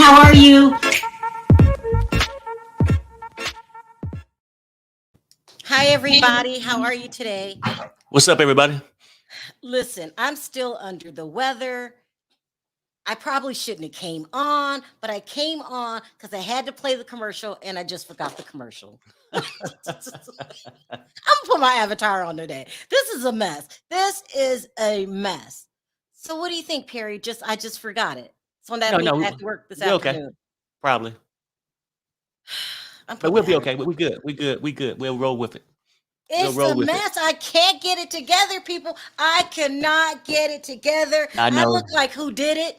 How are you? Hi, everybody. How are you today? What's up, everybody? Listen, I'm still under the weather. I probably shouldn't have came on, but I came on because I had to play the commercial and I just forgot the commercial. I'm gonna put my avatar on today. This is a mess. This is a mess. So what do you think, Perry? I just forgot it. So that means I have to work this we're okay. afternoon. Probably. I'm But putting we'll my be okay. avatar. We good. We good. We'll roll with it. It's roll a with it. mess. I can't get it together, people. I cannot get it together. I I know. look like who did it?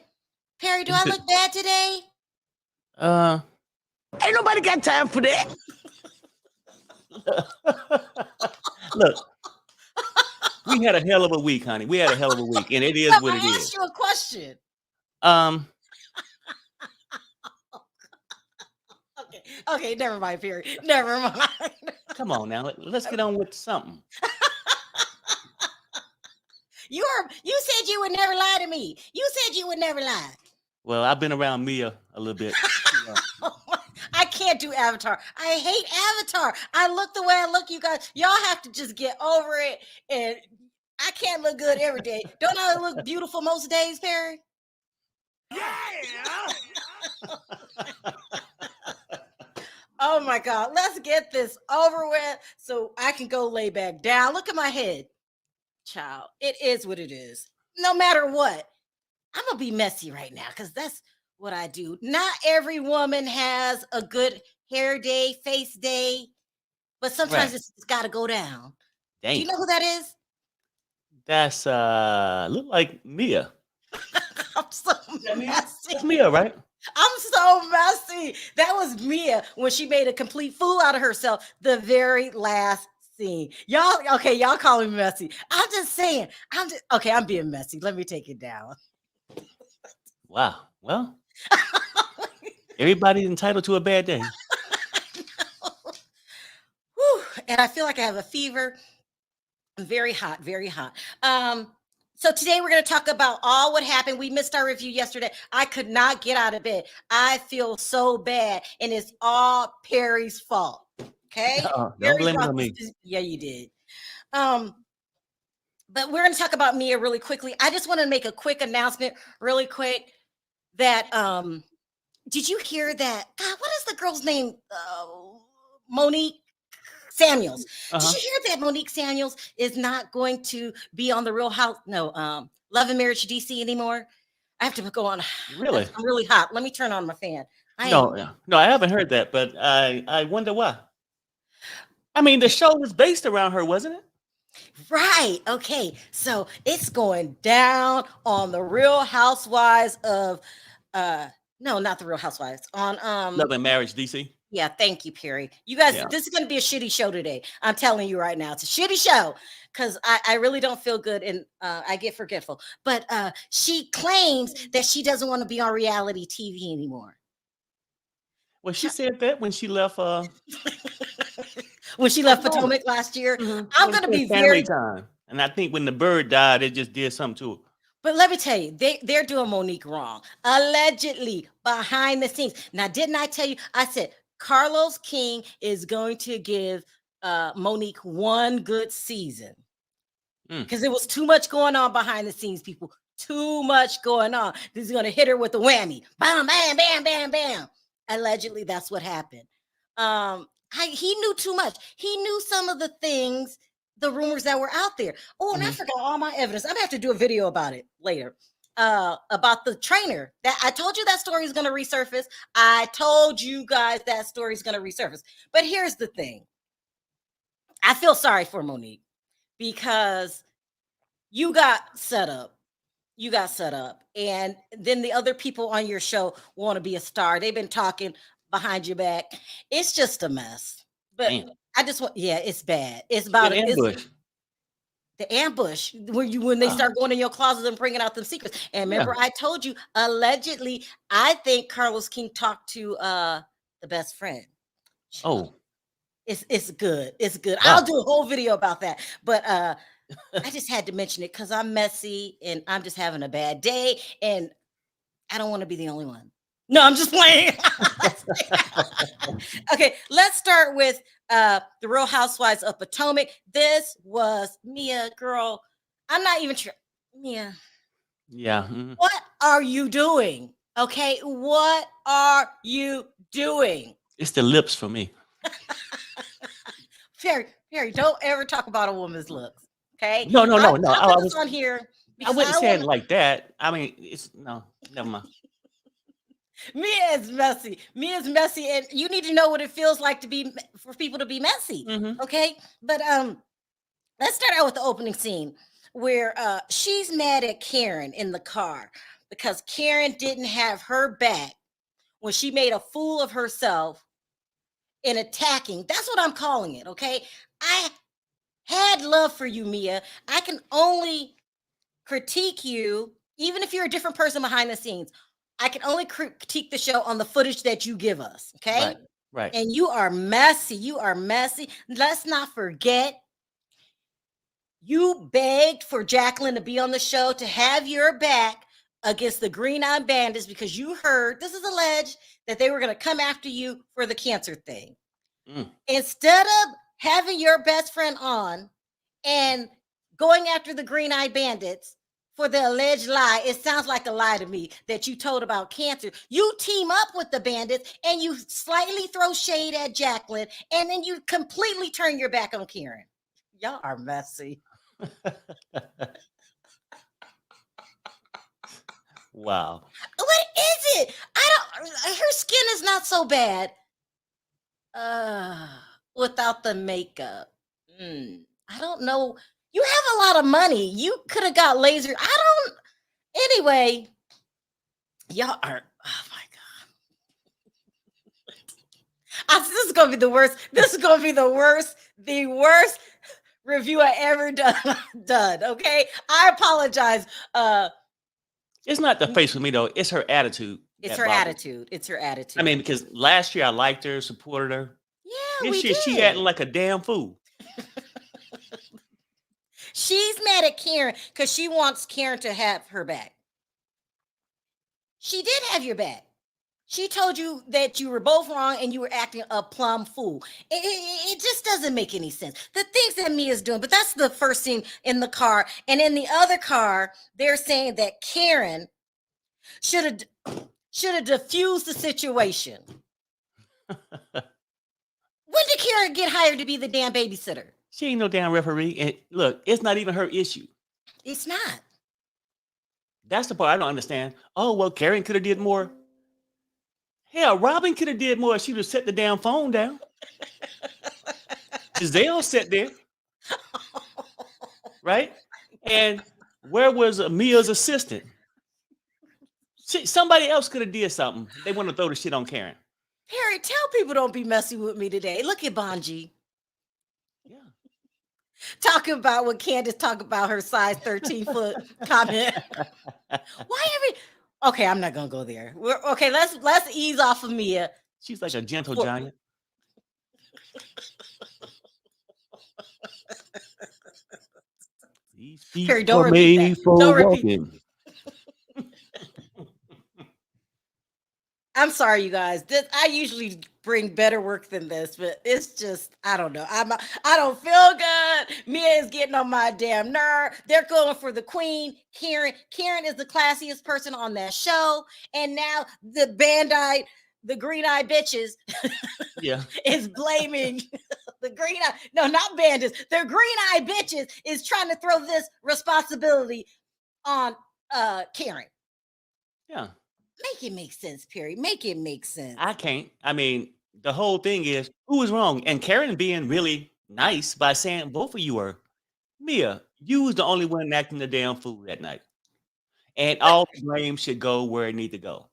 Perry, do I look bad today? Ain't nobody got time for that. Look, we had a hell of a week, honey. We had a hell of a week, and it is But what I it asked is. you a question. Okay, never mind, Perry. Never mind. Come on now. Let's get on with something. You said you would never lie to me. You said you would never lie. Well, I've been around Mia a little bit. I can't do Avatar. I hate Avatar. I look the way I look, you guys. Y'all have to just get over it. And I can't look good every day. Don't I look beautiful most days, Perry? Yeah. Oh my God. Let's get this over with so I can go lay back down. Look at my head. Child, it is what it is. No matter what, I'm going to be messy right now because that's what I do. Not every woman has a good hair day, face day, but sometimes it's got to go down. Dang. Do you know who that is? That's look like Mia. I'm so messy. That's Mia, right? I'm so messy. That was Mia when she made a complete fool out of herself. The very last scene. Y'all calling me messy. I'm just saying. I'm being messy. Let me take it down. Wow. Well, everybody's entitled to a bad day. Whew, and I feel like I have a fever. I'm very hot, very hot. So today we're going to talk about all what happened. We missed our review yesterday. I could not get out of bed. I feel so bad, and it's all Perry's fault. Okay, Don't blame it on me. Yeah, you did. But we're going to talk about Mia really quickly. I just want to make a quick announcement, really quick. That did you hear that? God, what is the girl's name? Monique Samuels. Did you hear that Monique Samuels is not going to be on the Real House? No, Love and Marriage DC anymore. I have to go on. Really? I'm really hot. Let me turn on my fan. No, I haven't heard that, but I wonder why. I mean, the show was based around her, wasn't it? Right. Okay. So it's going down on the Real Housewives of no, not the Real Housewives. On Love and Marriage DC. Yeah, thank you, Perry. You guys, This is going to be a shitty show today. I'm telling you right now, it's a shitty show because I really don't feel good and I get forgetful. But she claims that she doesn't want to be on reality TV anymore. Well, she said that when she left. When she left Potomac last year. I'm going to be very time. And I think when the bird died, it just did something to her. But let me tell you, they're doing Monique wrong. Allegedly behind the scenes. Now, didn't I tell you? I said Carlos King is going to give Monique one good season because there was too much going on behind the scenes, people. Too much going on. This is going to hit her with a whammy. Bam, bam, bam, bam, bam. Allegedly, that's what happened. He knew too much. He knew some of the things, the rumors that were out there. Oh, and I forgot all my evidence. I'm going to have to do a video about it later. About the trainer that I told you that story is going to resurface. I told you guys that story is going to resurface. But here's the thing. I feel sorry for Monique because you got set up. And then the other people on your show want to be a star. They've been talking behind your back. It's just a mess. But I just want, it's bad. It's about ambush. The ambush when they start going in your closet and bringing out them secrets. And remember, I told you allegedly, I think Carlos King talked to the best friend. Oh, it's good. It's good. Wow. I'll do a whole video about that. But I just had to mention it because I'm messy and I'm just having a bad day, and I don't want to be the only one. No, I'm just playing. Okay, let's start with the Real Housewives of Potomac. This was Mia, girl. I'm not even sure. Mia, Yeah. what are you doing? Okay, what are you doing? It's the lips for me. Perry, don't ever talk about a woman's looks. Okay, No, no, no, no. I put this on here I because wouldn't I say it want like that. I mean, it's no, never mind. Mia is messy. Mia's messy, and you need to know what it feels like to be for people to be messy. Mm-hmm. Okay, but let's start out with the opening scene where she's mad at Karen in the car because Karen didn't have her back when she made a fool of herself in attacking. That's what I'm calling it. Okay, I had love for you, Mia. I can only critique you, even if you're a different person behind the scenes. I can only critique the show on the footage that you give us. Okay. Right, right. And you are messy. You are messy. Let's not forget, you begged for Jacqueline to be on the show to have your back against the Green Eye Bandits because you heard, this is alleged, that they were going to come after you for the cancer thing. Mm. Instead of having your best friend on and going after the Green Eye Bandits for the alleged lie, it sounds like a lie to me that you told about cancer. You team up with the bandits and you slightly throw shade at Jacqueline, and then you completely turn your back on Karen. Y'all are messy. Wow. What is it? I don't. Her skin is not so bad. Without the makeup. I don't know. You have a lot of money. You could have got laser. I don't. Anyway, y'all are. Oh my god. This is gonna be the worst. This is gonna be the worst. The worst review I ever done. Okay, I apologize. It's not the face for me though. It's her attitude. It's That her bothers me. attitude. It's her attitude. I mean, because last year I liked her, supported her. Yeah, This we year did. she acting like a damn fool. She's mad at Karen because she wants Karen to have her back. She did have your back. She told you that you were both wrong and you were acting a plumb fool. It just doesn't make any sense. The things that Mia's doing, but that's the first scene in the car. And in the other car, they're saying that Karen should have diffused the situation. When did Karen get hired to be the damn babysitter? She ain't no damn referee. And look, it's not even her issue. It's not. That's the part I don't understand. Oh, well, Karen could have did more. Hell, Robin could have did more if she would have set the damn phone down. Giselle sat there, right? And where was Mia's assistant? Somebody else could have did something. They want to throw the shit on Karen. Harry, tell people don't be messy with me today. Look at Bonji. Yeah. Talking about what Candace talked about her size 13 foot comment. Okay, I'm not gonna go there. Okay, let's ease off of Mia. She's like a gentle giant. These feet Harry, don't are repeat made that. for Don't repeat. walking. I'm sorry, you guys. I usually bring better work than this, but it's just, I don't know. I don't feel good. Mia is getting on my damn nerve. They're going for the queen, Karen. Karen is the classiest person on that show, and now the green eye bitches, Yeah, is blaming the green eye. No, not bandits. The green eye bitches is trying to throw this responsibility on Karen. yeah. Make it make sense, Perry. Make it make sense. I can't. I mean, the whole thing is who is wrong, and Karen being really nice by saying both of you are. Mia, you was the only one acting the damn fool that night, and all the blame should go where it need to go.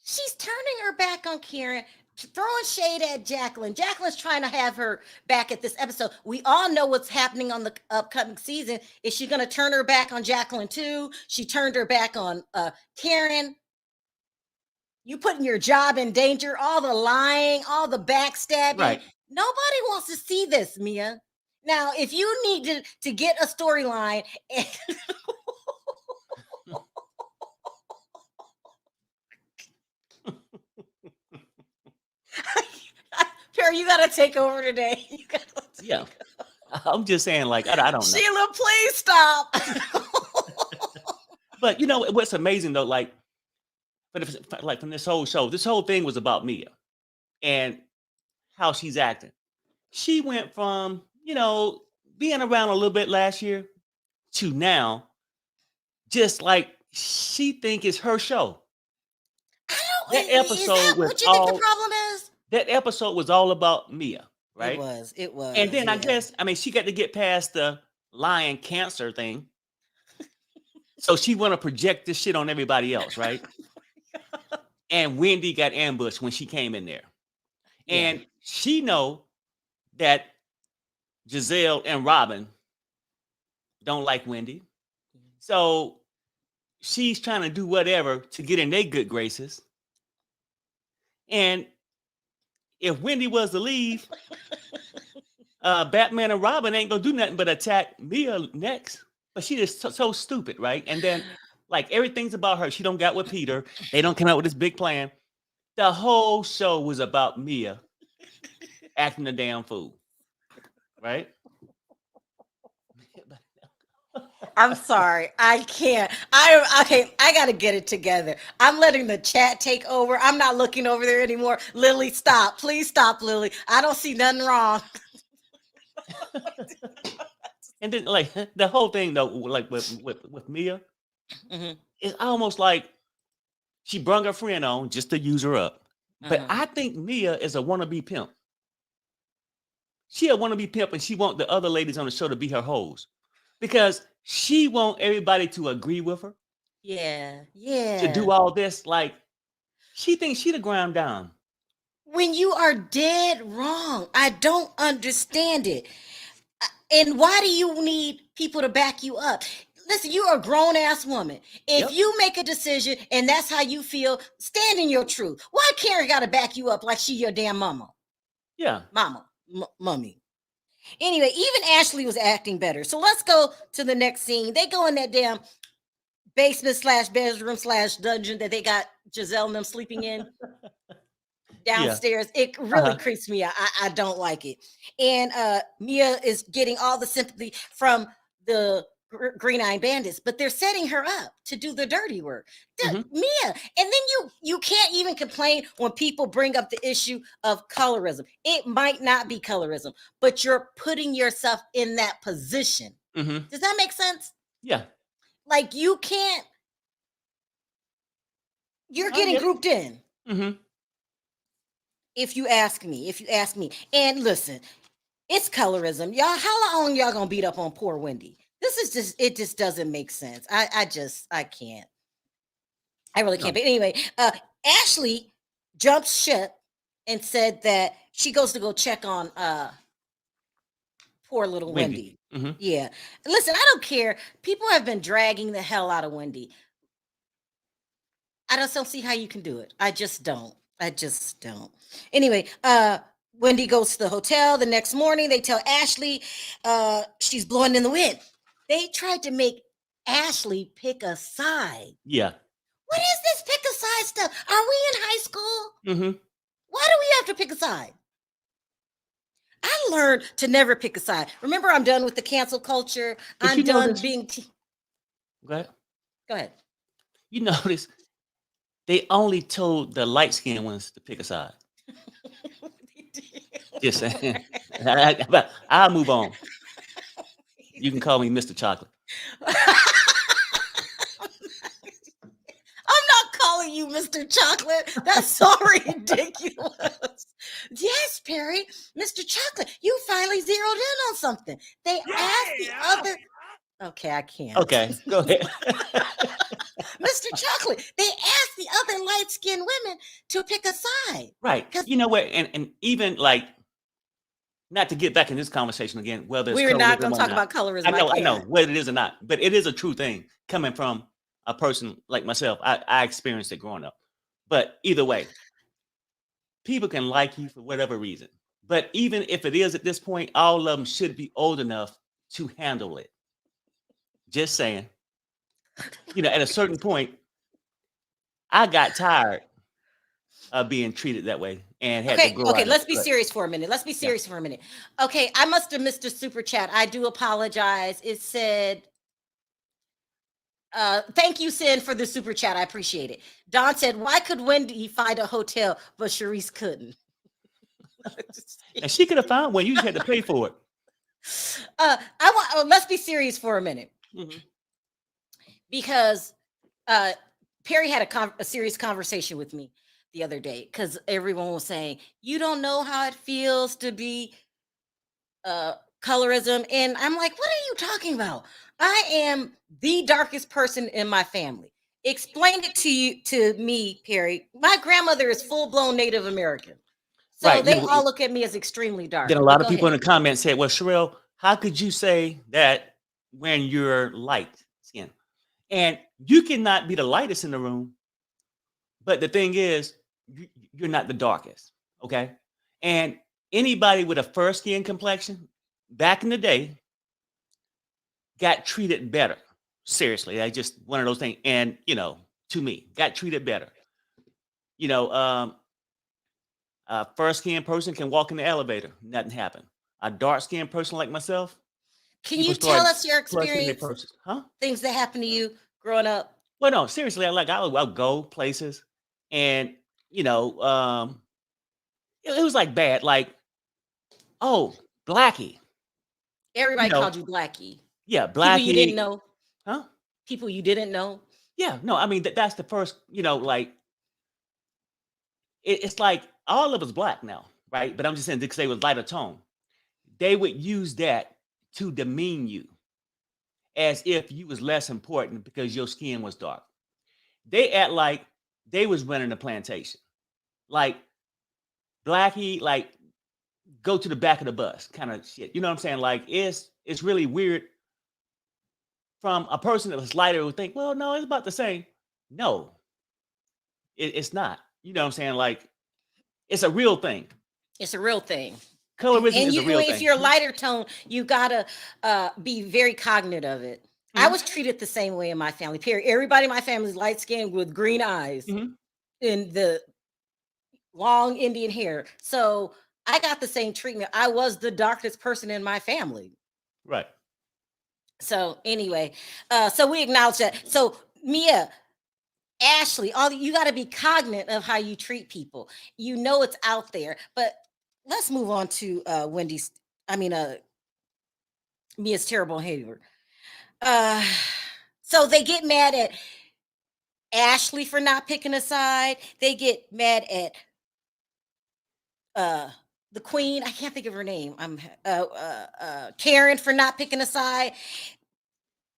She's turning her back on Karen, throwing shade at Jacqueline. Jacqueline's trying to have her back at this episode. We all know what's happening on the upcoming season. Is she going to turn her back on Jacqueline too? She turned her back on Karen. You putting your job in danger, all the lying, all the backstabbing. Right. Nobody wants to see this, Mia. Now, if you need to get a storyline, Perry, you gotta take over today. You gotta Yeah. I'm just saying, like, I don't know. Sheila, please stop. But you know what's amazing though, like, like from this whole show, this whole thing was about Mia and how she's acting. She went from, being around a little bit last year to now, just like she think it's her show. That Is that episode was what you think the all problem is? that episode was all about Mia, right? It was. And then I yeah. guess, I mean, she got to get past the lion cancer thing. So she want to project this shit on everybody else, right? And Wendy got ambushed when she came in there. And she know that Giselle and Robin don't like Wendy. So she's trying to do whatever to get in their good graces. And if Wendy was to leave, Batman and Robin ain't gonna do nothing but attack Mia next. But she is so stupid, right? And then, like, everything's about her. She don't got with Peter. They don't come out with this big plan. The whole show was about Mia acting a damn fool, right? I'm sorry. I can't. I gotta get it together. I'm letting the chat take over. I'm not looking over there anymore. Lily, stop. Please stop, Lily. I don't see nothing wrong. And then, like, the whole thing though, like with Mia, it's almost like she brung her friend on just to use her up. But I think Mia is a wannabe pimp. She a wannabe pimp, and she want the other ladies on the show to be her hoes because she want everybody to agree with her. Yeah. To do all this, like, she thinks she the ground down. When you are dead wrong, I don't understand it. And why do you need people to back you up? Listen, you're a grown ass woman. If you make a decision and that's how you feel, stand in your truth. Why Karen got to back you up like she your damn mama? Yeah. Mummy. Anyway, even Ashley was acting better. So let's go to the next scene. They go in that damn basement / bedroom / dungeon that they got Giselle and them sleeping in. Downstairs. It really creeps me out. I don't like it. And Mia is getting all the sympathy from the Green Eye Bandits, but they're setting her up to do the dirty work. Mia, and then you can't even complain when people bring up the issue of colorism. It might not be colorism, but you're putting yourself in that position. Does that make sense? Yeah. Like you can't. You're getting grouped in. If you ask me. And listen, it's colorism. Y'all, how long y'all gonna beat up on poor Wendy? It just doesn't make sense. I can't. I really can't. But anyway, Ashley jumps ship and said that she goes to go check on poor little Wendy. Yeah. Listen, I don't care. People have been dragging the hell out of Wendy. I just don't see how you can do it. I just don't. Anyway, Wendy goes to the hotel the next morning. They tell Ashley she's blowing in the wind. They tried to make Ashley pick a side. Yeah. What is this pick a side stuff? Are we in high school? Why do we have to pick a side? I learned to never pick a side. Remember, I'm done with the cancel culture. I'm done being... Go ahead. You notice they only told the light-skinned ones to pick a side. Just saying. I'll move on. You can call me Mr. Chocolate. I'm not calling you Mr. Chocolate. That's so ridiculous. Yes, Perry, Mr. Chocolate, you finally zeroed in on something. They asked the other... Okay, I can't. Okay, go ahead. Mr. Chocolate, they asked the other light-skinned women to pick a side. Right. You know what? And even like, not to get back in this conversation again, whether it's we're not going to talk about colorism. I know whether it is or not, but it is a true thing coming from a person like myself. I experienced it growing up. But either way, people can like you for whatever reason. But even if it is at this point, all of them should be old enough to handle it. Just saying. At a certain point, I got tired being treated that way and had to Okay, grow okay, out of let's it. be But serious for a minute. Let's be yeah, serious for a minute. Okay, I must have missed a super chat. I do apologize. It said, thank you, Sin, for the super chat. I appreciate it. Don said, why could Wendy find a hotel, but Sharice couldn't? and she could have found one. You just had to pay for it. Let's be serious for a minute. Mm-hmm. Because Perry had a serious conversation with me the other day because everyone was saying, you don't know how it feels to be colorism. And I'm like, what are you talking about? I am the darkest person in my family. Explain it to me, Perry. My grandmother is full-blown Native American. So Right. they all look at me as extremely dark. Then a But lot of go people in ahead. the comments said, well, Sharrell, how could you say that when you're light skin? And you cannot be the lightest in the room. But the thing is, you're not the darkest. Okay. And anybody with a fair skin complexion back in the day got treated better. Seriously. I just one of those things. And, to me, got treated better. You know, a fair skinned person can walk in the elevator, nothing happened. A dark skinned person like myself, Can people you tell start us your clutching their experience, purses. Huh? things that happened to you growing up? Well, no, seriously, I'll go places and, you know, it was like bad, like, oh, Blackie, you Everybody know, called you Blackie. yeah, People you didn't Blackie, know. huh? People you didn't know. Yeah, no, I mean, that's the first, like, it's like all of us black now, right? But I'm just saying because they was lighter tone, they would use that to demean you as if you was less important because your skin was dark. They act like they was running the plantation. Like Blackie, like go to the back of the bus kind of shit. You know what I'm saying? Like it's really weird from a person that was lighter would think, well, no, it's about the same. No, it's not. You know what I'm saying? Like it's a real thing. It's a real thing. Colorism And is a real if thing. you're lighter tone, you gotta be very cognizant of it. I Mhm, was treated the same way in my family. Period. Everybody in my family is light skinned with green eyes mhm. and the long Indian hair. So I got the same treatment. I was the darkest person in my family. Right. So anyway, so we acknowledge that. So Mia, Ashley, all you got to be cognizant of how you treat people. You know it's out there. But let's move on to Wendy's. I mean, Mia's terrible behavior. Uh, so they get mad at Ashley for not picking a side. They get mad at the queen. I can't think of her name. I'm Karen for not picking a side.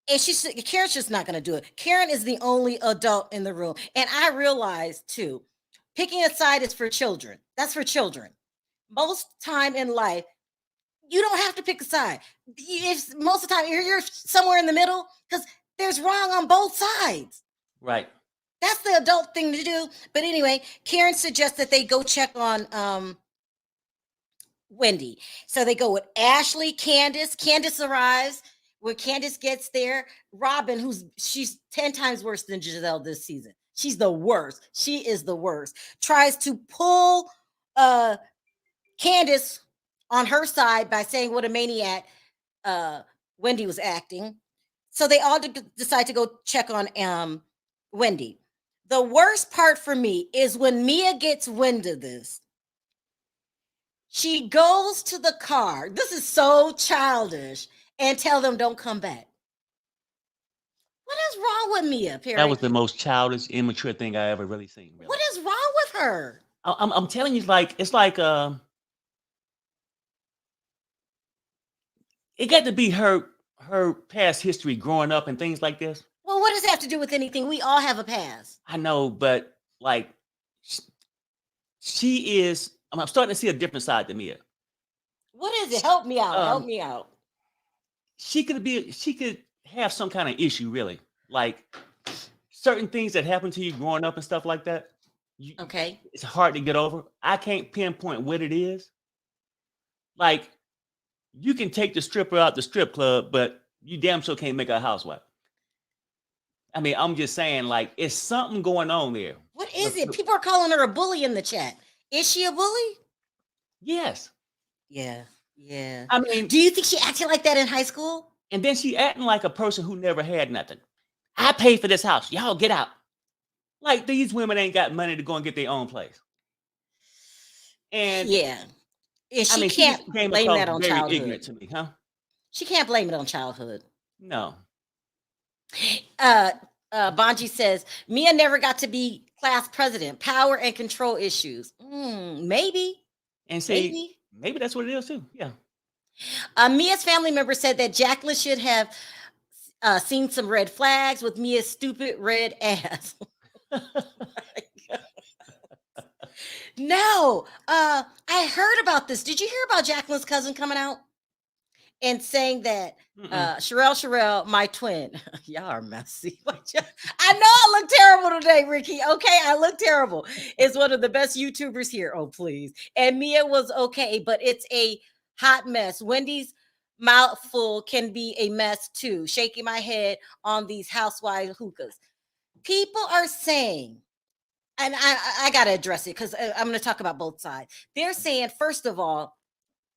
And Karen's just not going to do it. Karen is the only adult in the room. And I realized too, picking a side is for children. That's for children. Most time in life, you don't have to pick a side. If most of the time you're somewhere in the middle, because there's wrong on both sides. Right. That's the adult thing to do. But anyway, Karen suggests that they go check on Wendy. So they go with Ashley, Candace. Candace arrives. When Candace gets there, Robin, she's 10 times worse than Giselle this season. She's the worst. She is the worst. Tries to pull Candace on her side by saying what a maniac Wendy was acting. So they all decide to go check on Wendy. The worst part for me is when Mia gets wind of this. She goes to the car. This is so childish, and tell them don't come back. What is wrong with Mia, That Perry? was the most childish, immature thing I ever really seen. Really. What is wrong with her? I'm telling you, like it's like it got to be her past history growing up and things like this. Well, what does that have to do with anything? We all have a past. I know, but like she is. I'm starting to see a different side to Mia. What is it? Help me out. Help Um, me out. she could have some kind of issue, really, like certain things that happen to you growing up and stuff like that. Okay. It's hard to get over. I can't pinpoint what it is. Like you can take the stripper out the strip club, but you damn sure can't make her a housewife. I mean, I'm just saying, like, it's something going on there. What is it? People are calling her a bully in the chat. Is she a bully? Yes. Yeah. Yeah. I mean, do you think she acted like that in high school? and then she acting like a person who never had nothing. I paid for this house. Y'all get out. Like these women ain't got money to go and get their own place. And Yeah. And I she mean, she can't just came blame across that on very childhood. ignorant to me, huh? She can't blame it on childhood. No. Bonji says, Mia never got to be class president. Power and control issues. Maybe. And see, maybe that's what it is too. Yeah. Mia's family member said that Jacqueline should have seen some red flags with Mia's stupid red ass. No, I heard about this. Did you hear about Jacqueline's cousin coming out and saying that Sharrell, my twin, y'all are messy. I know I look terrible today, Ricky. Okay, I look terrible. Is one of the best YouTubers here. Oh, please. And Mia was okay, but it's a hot mess. Wendy's mouthful can be a mess too. Shaking my head on these housewife hookahs. People are saying, and I got to address it because I'm going to talk about both sides. They're saying, first of all,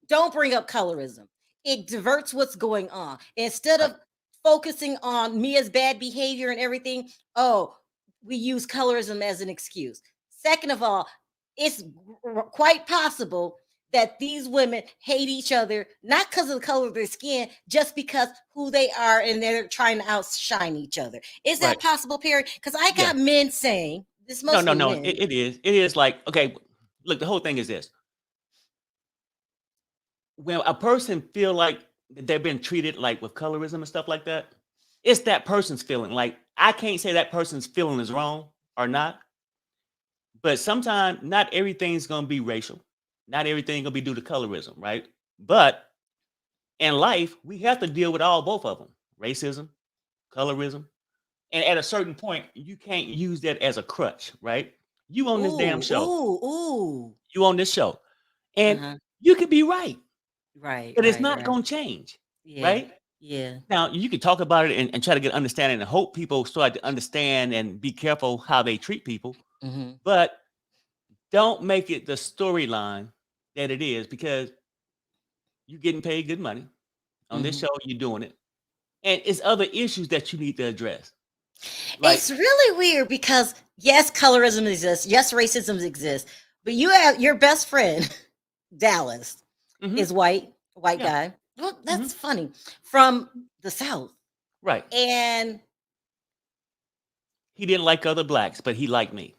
don't bring up colorism. It diverts what's going on. Instead of focusing on Mia's bad behavior and everything, we use colorism as an excuse. Second of all, it's quite possible that these women hate each other, not because of the color of their skin, just because who they are and they're trying to outshine each other. Is that possible, Perry? Because I got men saying, this mostly No. men. It is. It is like, okay, look, the whole thing is this. When a person feel like they've been treated like with colorism and stuff like that, it's that person's feeling. Like, I can't say that person's feeling is wrong or not, but sometimes not everything's going to be racial. Not everything going to be due to colorism, right? But in life, we have to deal with both of them, racism, colorism. And at a certain point, you can't use that as a crutch, right? You on this damn show. You on this show. And you could be right. Right. But it's not going to change, right? Yeah. Now, you can talk about it and try to get understanding and hope people start to understand and be careful how they treat people. But don't make it the storyline that it is, because you're getting paid good money. On this show, you're doing it. And it's other issues that you need to address. Like, it's really weird because yes, colorism exists. Yes, racism exists. But you have your best friend, Dallas, is white guy. Well, that's funny. From the South. Right. And he didn't like other blacks, but he liked me.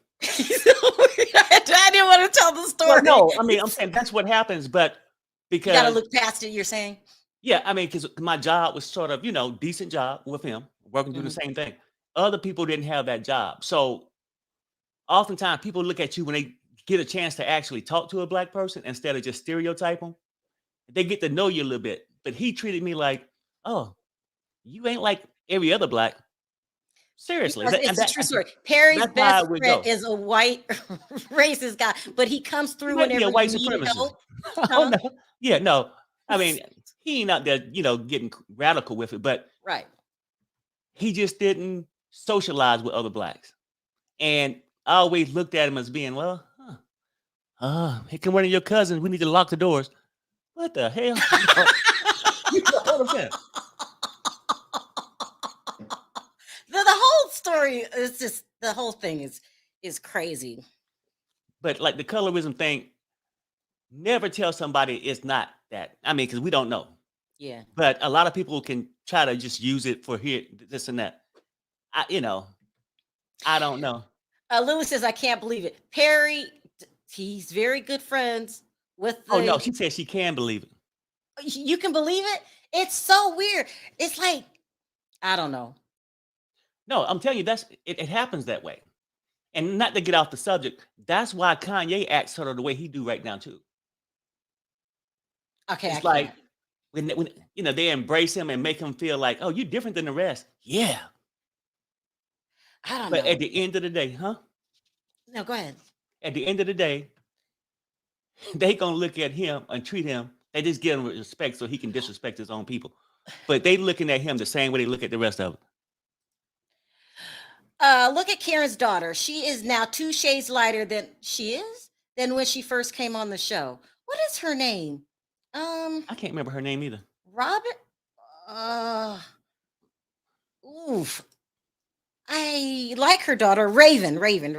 I didn't want to tell the story. Well, no, I mean, I'm saying that's what happens, but because you got to look past it, you're saying? Yeah, I mean, because my job was sort of, decent job with him, working through the same thing. Other people didn't have that job. So oftentimes people look at you when they get a chance to actually talk to a black person instead of just stereotype them. They get to know you a little bit. But he treated me like, oh, you ain't like every other black. Seriously. It's a true story. Perry's best friend is a white racist guy, but he comes through whenever you need help. Oh, no. Yeah, no. I mean, he ain't out there, getting radical with it, but he just didn't socialize with other blacks. And I always looked at him as being, well, here come one of your cousins. We need to lock the doors. What the hell? You know what I'm saying? The whole story is just, the whole thing is crazy. But like the colorism thing, never tell somebody it's not that. I mean, because we don't know. Yeah. But a lot of people can try to just use it for here, this and that. I don't know. Lewis says, I can't believe it. Perry, he's very good friends with Oh, no, she said she can believe it. You can believe it? It's so weird. It's like, I don't know. No, I'm telling you, it happens that way. And not to get off the subject, that's why Kanye acts sort of the way he do right now, too. Okay. It's like when they embrace him and make him feel like, oh, you're different than the rest. Yeah. I don't know. But at the end of the day, No, go ahead. At the end of the day, they gonna look at him and treat him. They just give him respect so he can disrespect his own people. But they looking at him the same way they look at the rest of them. Look at Karen's daughter. She is now 2 shades lighter than when she first came on the show. What is her name? I can't remember her name either. Robert. Oof. I like her daughter, Raven. Raven,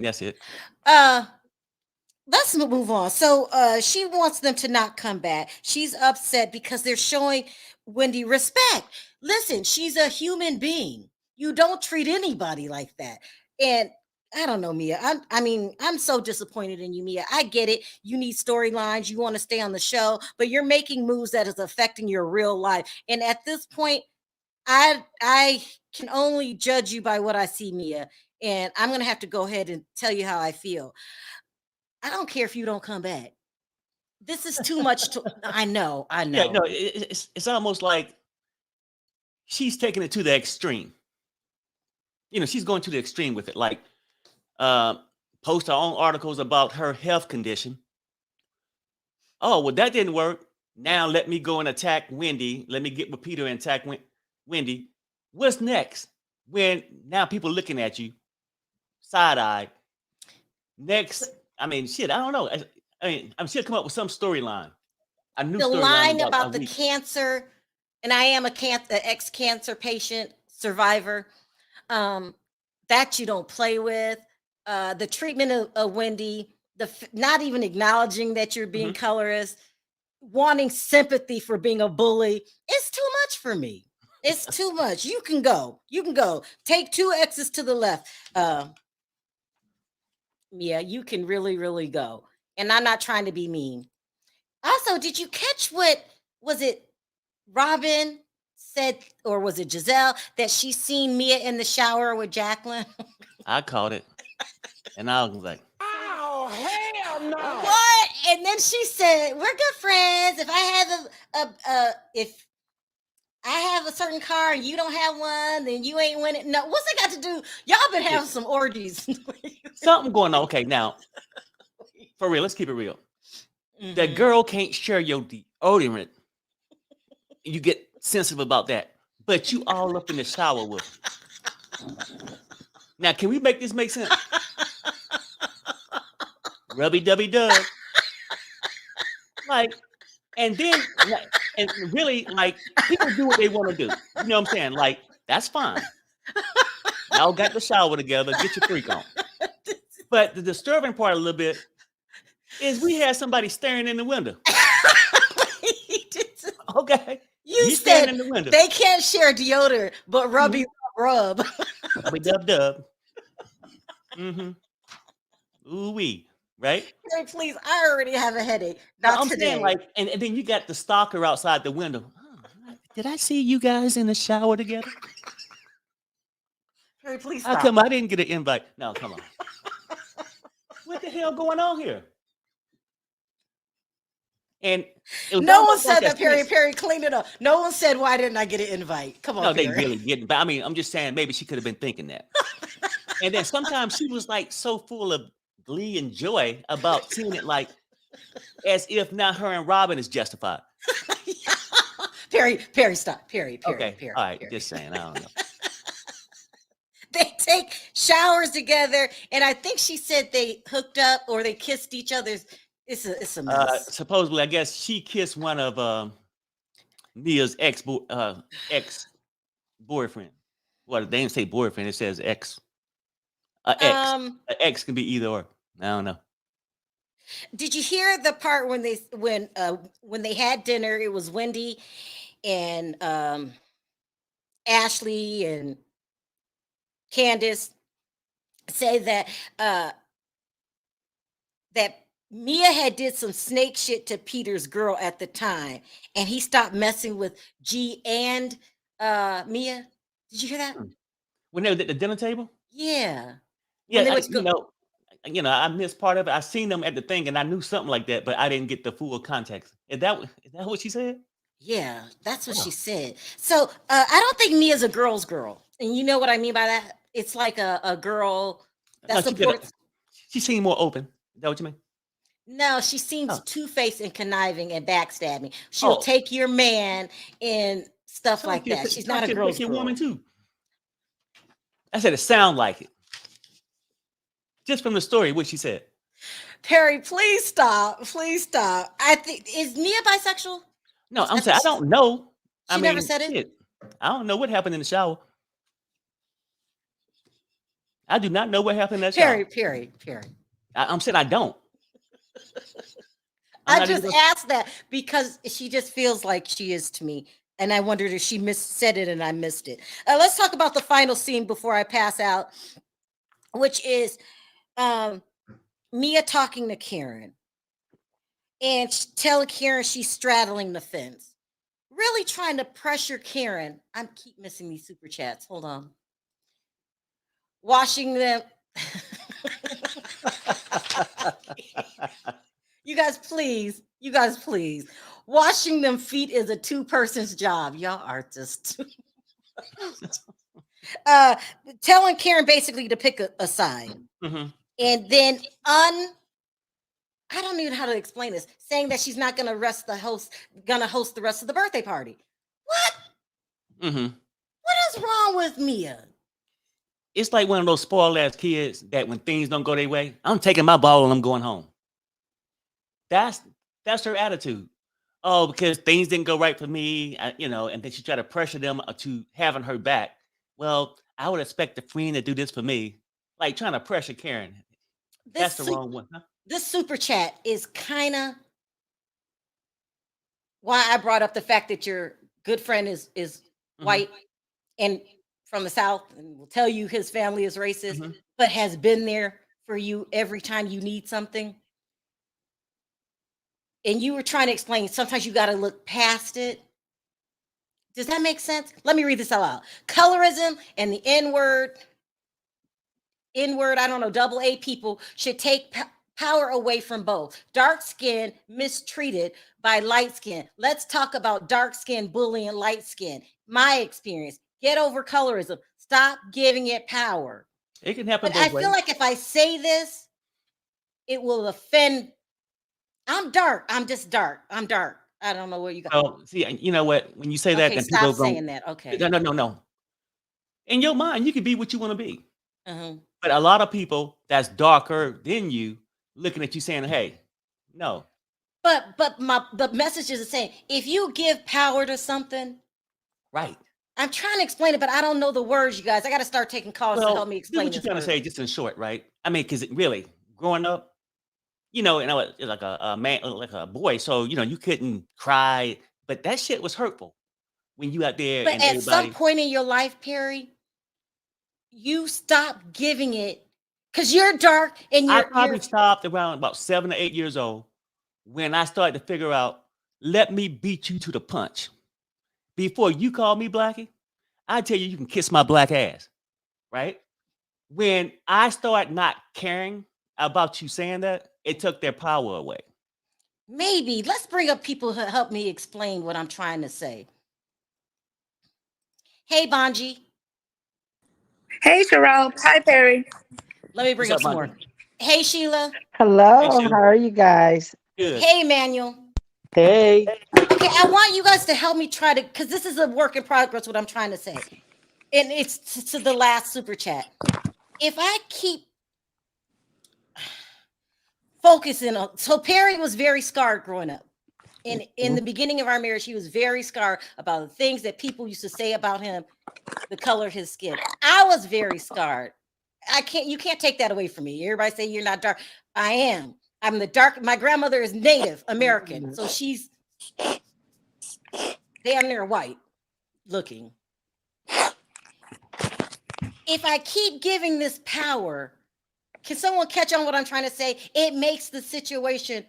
that's it. Let's move on. So she wants them to not come back. She's upset because they're showing Wendy respect. Listen, she's a human being. You don't treat anybody like that. And I don't know, Mia. I'm so disappointed in you, Mia. I get it. You need storylines. You want to stay on the show, but you're making moves that is affecting your real life. And at this point, I can only judge you by what I see, Mia. And I'm gonna have to go ahead and tell you how I feel. I don't care if you don't come back. This is too much to I know. Yeah, no, it's almost like she's taking it to the extreme. She's going to the extreme with it. Like, post her own articles about her health condition. Oh, well, that didn't work. Now let me go and attack Wendy. Let me get with Peter and attack Wendy. What's next? When now people looking at you side-eyed. Next, I mean, shit, I don't know. I'm sure come up with some storyline. A new The storyline line about the week. cancer, and I am an ex-cancer patient survivor. That you don't play with. The treatment of Wendy, not even acknowledging that you're being colorist, wanting sympathy for being a bully. It's too much for me. It's too much. You can go. Take 2 X's to the left. Yeah, you can really, really go. And I'm not trying to be mean. Also, did you catch what was it Robin said, or was it Giselle, that she seen Mia in the shower with Jacqueline? I caught it. And I was like, Oh, hell no. What? And then she said, we're good friends. If I have a certain car and you don't have one, then you ain't winning. No, what's it got to do? Y'all been having some orgies. something going on. Okay, now, for real, let's keep it real. That girl can't share your deodorant. You get sensitive about that. But you all up in the shower with her. Now, can we make this make sense? Rubby-dubby-dub. Like, and then, and really, like, people do what they want to do. You know what I'm saying? Like, that's fine. Y'all got the shower together. Get your freak on. But the disturbing part a little bit is we had somebody staring in the window. Okay. You said in the window. They can't share deodorant, but rub. Rubby-dub-dub. Ooh-wee. Right? Hey, please, I already have a headache. Not today. Saying, like, and then you got the stalker outside the window. Oh, did I see you guys in the shower together? Hey, please stop. How come I didn't get an invite? No, come on. What the hell going on here? And no one said that Perry cleaned it up. No one said, why didn't I get an invite? Come on, no, Perry. They really didn't. But I mean, I'm just saying maybe she could have been thinking that. And then sometimes she was like so full of glee and joy about seeing it, like as if now her and Robin is justified. Perry, stop. Perry. Okay. Perry, all right, Perry. Just saying. I don't know. They take showers together, and I think she said they hooked up or they kissed each other's. It's a mess. Supposedly, I guess she kissed one of Mia's ex boyfriend. Well, they didn't say boyfriend; it says ex. Ex. An ex can be either or. I don't know. Did you hear the part when they had dinner? It was Wendy and Ashley and Candace say that that Mia had did some snake shit to Peter's girl at the time, and he stopped messing with G and Mia. Did you hear that? When they were at the dinner table? Yeah. Yeah, I missed part of it. I seen them at the thing, and I knew something like that, but I didn't get the full context. Is that what she said? Yeah, that's what she said. So I don't think Mia's a girl's girl, and you know what I mean by that. It's like a girl that supports. She seemed more open. Is that what you mean? No, she seems two-faced and conniving and backstabbing. She'll take your man and stuff like that. She's not a girl's girl. Woman too. I said it sound like it. Just from the story, what she said. Perry, please stop. Please stop. I think is Mia bisexual? No, I'm saying I don't know. She never said it. Shit, I don't know what happened in the shower. I do not know what happened in that shower. Perry. I'm saying I don't. I just asked that because she just feels like she is to me. And I wondered if she said it and I missed it. Let's talk about the final scene before I pass out, which is Mia talking to Karen and telling Karen she's straddling the fence, really trying to pressure Karen. I keep missing these super chats. Hold on. Washing them. You guys, please. Washing them feet is a two-person's job. Y'all are just telling Karen basically to pick a side. Mm-hmm. And then I don't even know how to explain this, saying that she's not gonna host the rest of the birthday party. What? Mm-hmm. What is wrong with Mia? It's like one of those spoiled ass kids that when things don't go their way, I'm taking my ball and I'm going home. That's her attitude. Oh, because things didn't go right for me, and then she tried to pressure them to having her back. Well, I would expect a friend to do this for me, like trying to pressure Karen. That's the wrong one. Huh? This super chat is kind of why I brought up the fact that your good friend is white and from the South, and will tell you his family is racist, but has been there for you every time you need something. And you were trying to explain, sometimes you got to look past it. Does that make sense? Let me read this out loud. Colorism and the N-word, I don't know, double A people should take power away from both. Dark skin mistreated by light skin. Let's talk about dark skin bullying light skin. My experience. Get over colorism. Stop giving it power. It can happen. But I feel like if I say this, it will offend. I'm dark. I'm just dark. I'm dark. I don't know where you got. Oh, see, you know what? When you say that, then stop people saying that. Okay. No. In your mind, you can be what you want to be. But a lot of people that's darker than you looking at you saying, "Hey, no." But the message is saying, if you give power to something, right? I'm trying to explain it, but I don't know the words, you guys. I got to start taking calls to help me explain what you're trying to say, just in short, right? I mean, because really, growing up, and I was like a man, like a boy, so you couldn't cry, but that shit was hurtful when you out there. But at some point in your life, Perry, you stop giving it because you're dark and I probably stopped around about 7 or 8 years old when I started to figure out, let me beat you to the punch. Before you call me Blackie, I tell you can kiss my black ass, right? When I start not caring about you saying that, it took their power away. Maybe. Let's bring up people who help me explain what I'm trying to say. Hey, Bonji. Hey, Sharrell. Hi, Perry. Let me bring up some more. Hey, Sheila. Hello. Hey, Sheila. How are you guys? Good. Hey, Emmanuel. Hey. Okay, I want you guys to help me try to, because this is a work in progress, what I'm trying to say. And it's to the last super chat. If I keep focusing on, so Perry was very scarred growing up. And in the beginning of our marriage, he was very scarred about the things that people used to say about him, the color of his skin. I was very scarred. You can't take that away from me. Everybody say you're not dark. I am. I'm the dark. My grandmother is Native American. So she's damn near white looking. If I keep giving this power, can someone catch on what I'm trying to say? It makes the situation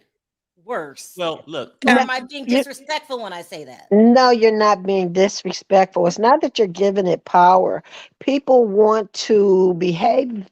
worse. Well, look. Or am I being disrespectful when I say that? No, you're not being disrespectful. It's not that you're giving it power. People want to behave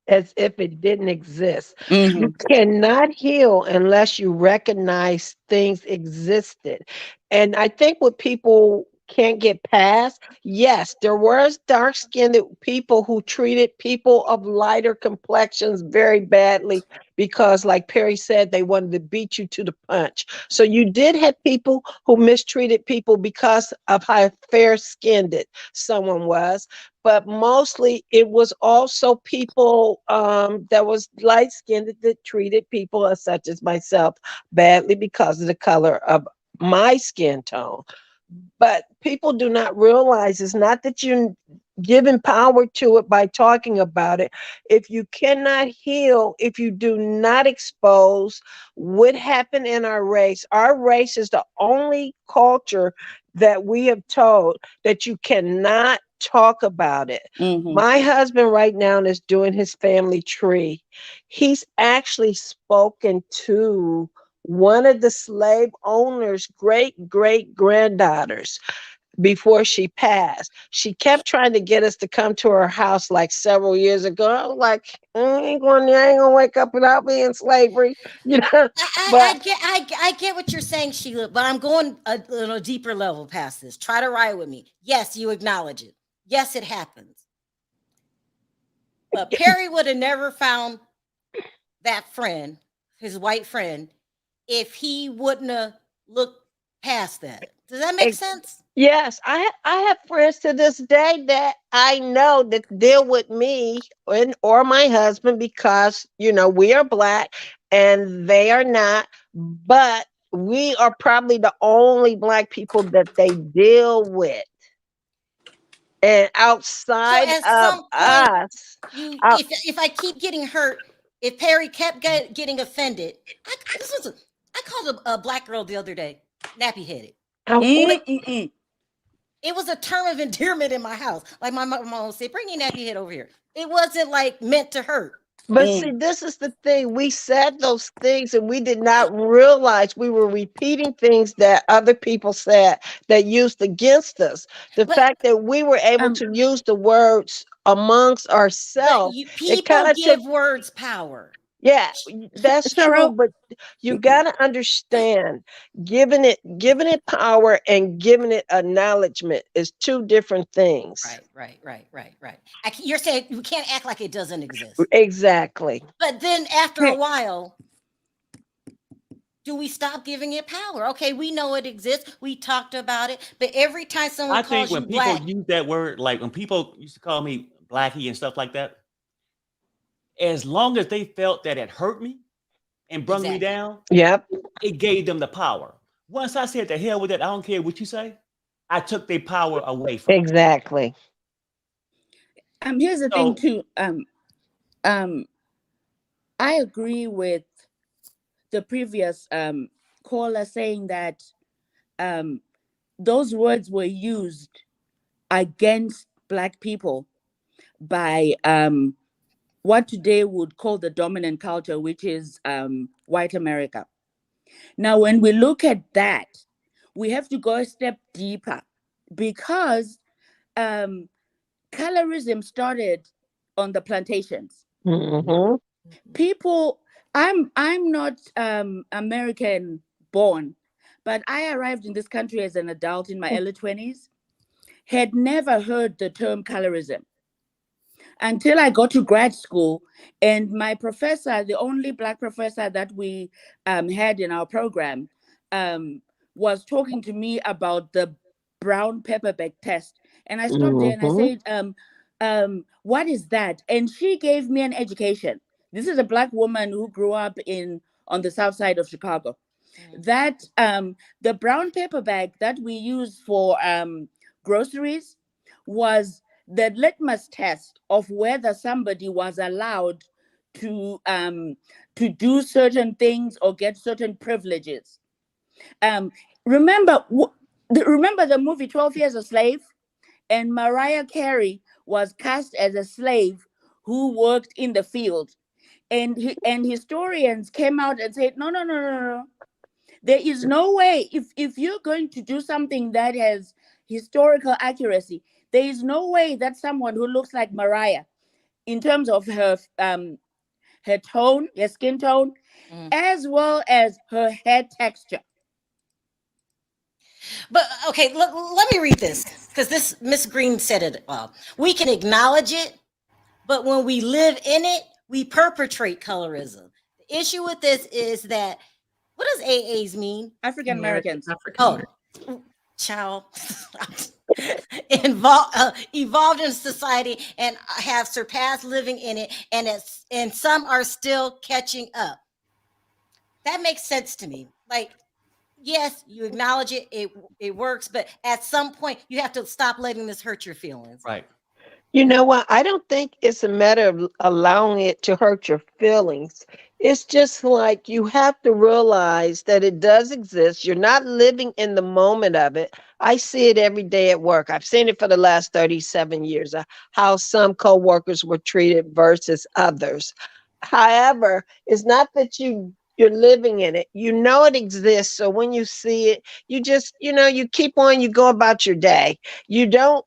as if it didn't exist. You cannot heal unless you recognize things existed. And I think what people can't get past. Yes, there was dark-skinned people who treated people of lighter complexions very badly because, like Perry said, they wanted to beat you to the punch. So you did have people who mistreated people because of how fair-skinned someone was, but mostly it was also people that was light-skinned that treated people such as myself badly because of the color of my skin tone. But people do not realize it's not that you're giving power to it by talking about it. If you cannot heal, if you do not expose what happened in our race is the only culture that we have told that you cannot talk about it. My husband right now is doing his family tree. He's actually spoken to one of the slave owners' great granddaughters before she passed. She kept trying to get us to come to her house like several years ago. I was like, I ain't going there. I ain't gonna wake up without being in slavery, you know. I But I get what you're saying, Sheila, but I'm going a little deeper level past this. Try to ride with me. Yes, you acknowledge it. Yes, it happens. But Perry would have never found that friend, his white friend, if he wouldn't have looked past that. Does that make sense? yes, I have friends to this day that I know that deal with me or my husband because we are black and they are not, but we are probably the only black people that they deal with. And So outside at of some point, us, you out, if I keep getting hurt, if Perry kept getting offended, this was I called a black girl the other day, nappy headed. okay. It was a term of endearment in my house. Like my mom would say, "Bring your nappy head over here." It wasn't like meant to hurt. But see, this is the thing. We said those things and we did not realize we were repeating things that other people said that used against us. The But fact that we were able to use the words amongst ourselves, it kind people of took, give words power. yeah, that's true. Sharrell, But you got to understand, giving it power and giving it acknowledgement is two different things. Right. You're saying you can't act like it doesn't exist. Exactly. But then after a hey, while, do we stop giving it power? Okay, we know it exists. We talked about it. But every time someone I think calls when you people black, use that word, like when people used to call me blackie and stuff like that, as long as they felt that it hurt me and brung me exactly. down, Yep. it gave them the power. Once I said the hell with it, I don't care what you say, I took their power away from them. Exactly. here's the thing So too. Um, I agree with the previous caller saying that um, those words were used against Black people by what today would call the dominant culture, which is white America. Now, when we look at that, we have to go a step deeper because um, colorism started on the plantations. Hmm. People, I'm not American born, but I arrived in this country as an adult in my early 20s, had never heard the term colorism until I got to grad school. And my professor, the only Black professor that we had in our program, um, was talking to me about the brown pepper bag test. And I stopped there and I Hmm. said, what is that? And she gave me an education. This is a Black woman who grew up on the south side of Chicago. That the brown paper bag that we use for groceries was the litmus test of whether somebody was allowed to do certain things or get certain privileges. Um, remember, remember the movie 12 Years a Slave, and Mariah Carey was cast as a slave who worked in the field, and historians came out and said, no, no, no, no, no. There is no way, if you're going to do something that has historical accuracy, there is no way that someone who looks like Mariah, in terms of her tone, her skin tone, as well as her hair texture. But okay, look, let me read this because this Miss Green said it. We can acknowledge it, but when we live in it, we perpetrate colorism. The issue with this is that what does AAs mean? African Americans. African Oh, American. child, evolved in society and have surpassed living in it, and some are still catching up. That makes sense to me. Like, yes, you acknowledge it, it works, but at some point you have to stop letting this hurt your feelings. Right. You know what? I don't think it's a matter of allowing it to hurt your feelings. It's just like you have to realize that it does exist. You're not living in the moment of it. I see it every day at work. I've seen it for the last 37 years, how some coworkers were treated versus others. However, it's not that you're living in it. You know it exists. So when you see it, you just, you keep on, you go about your day. You don't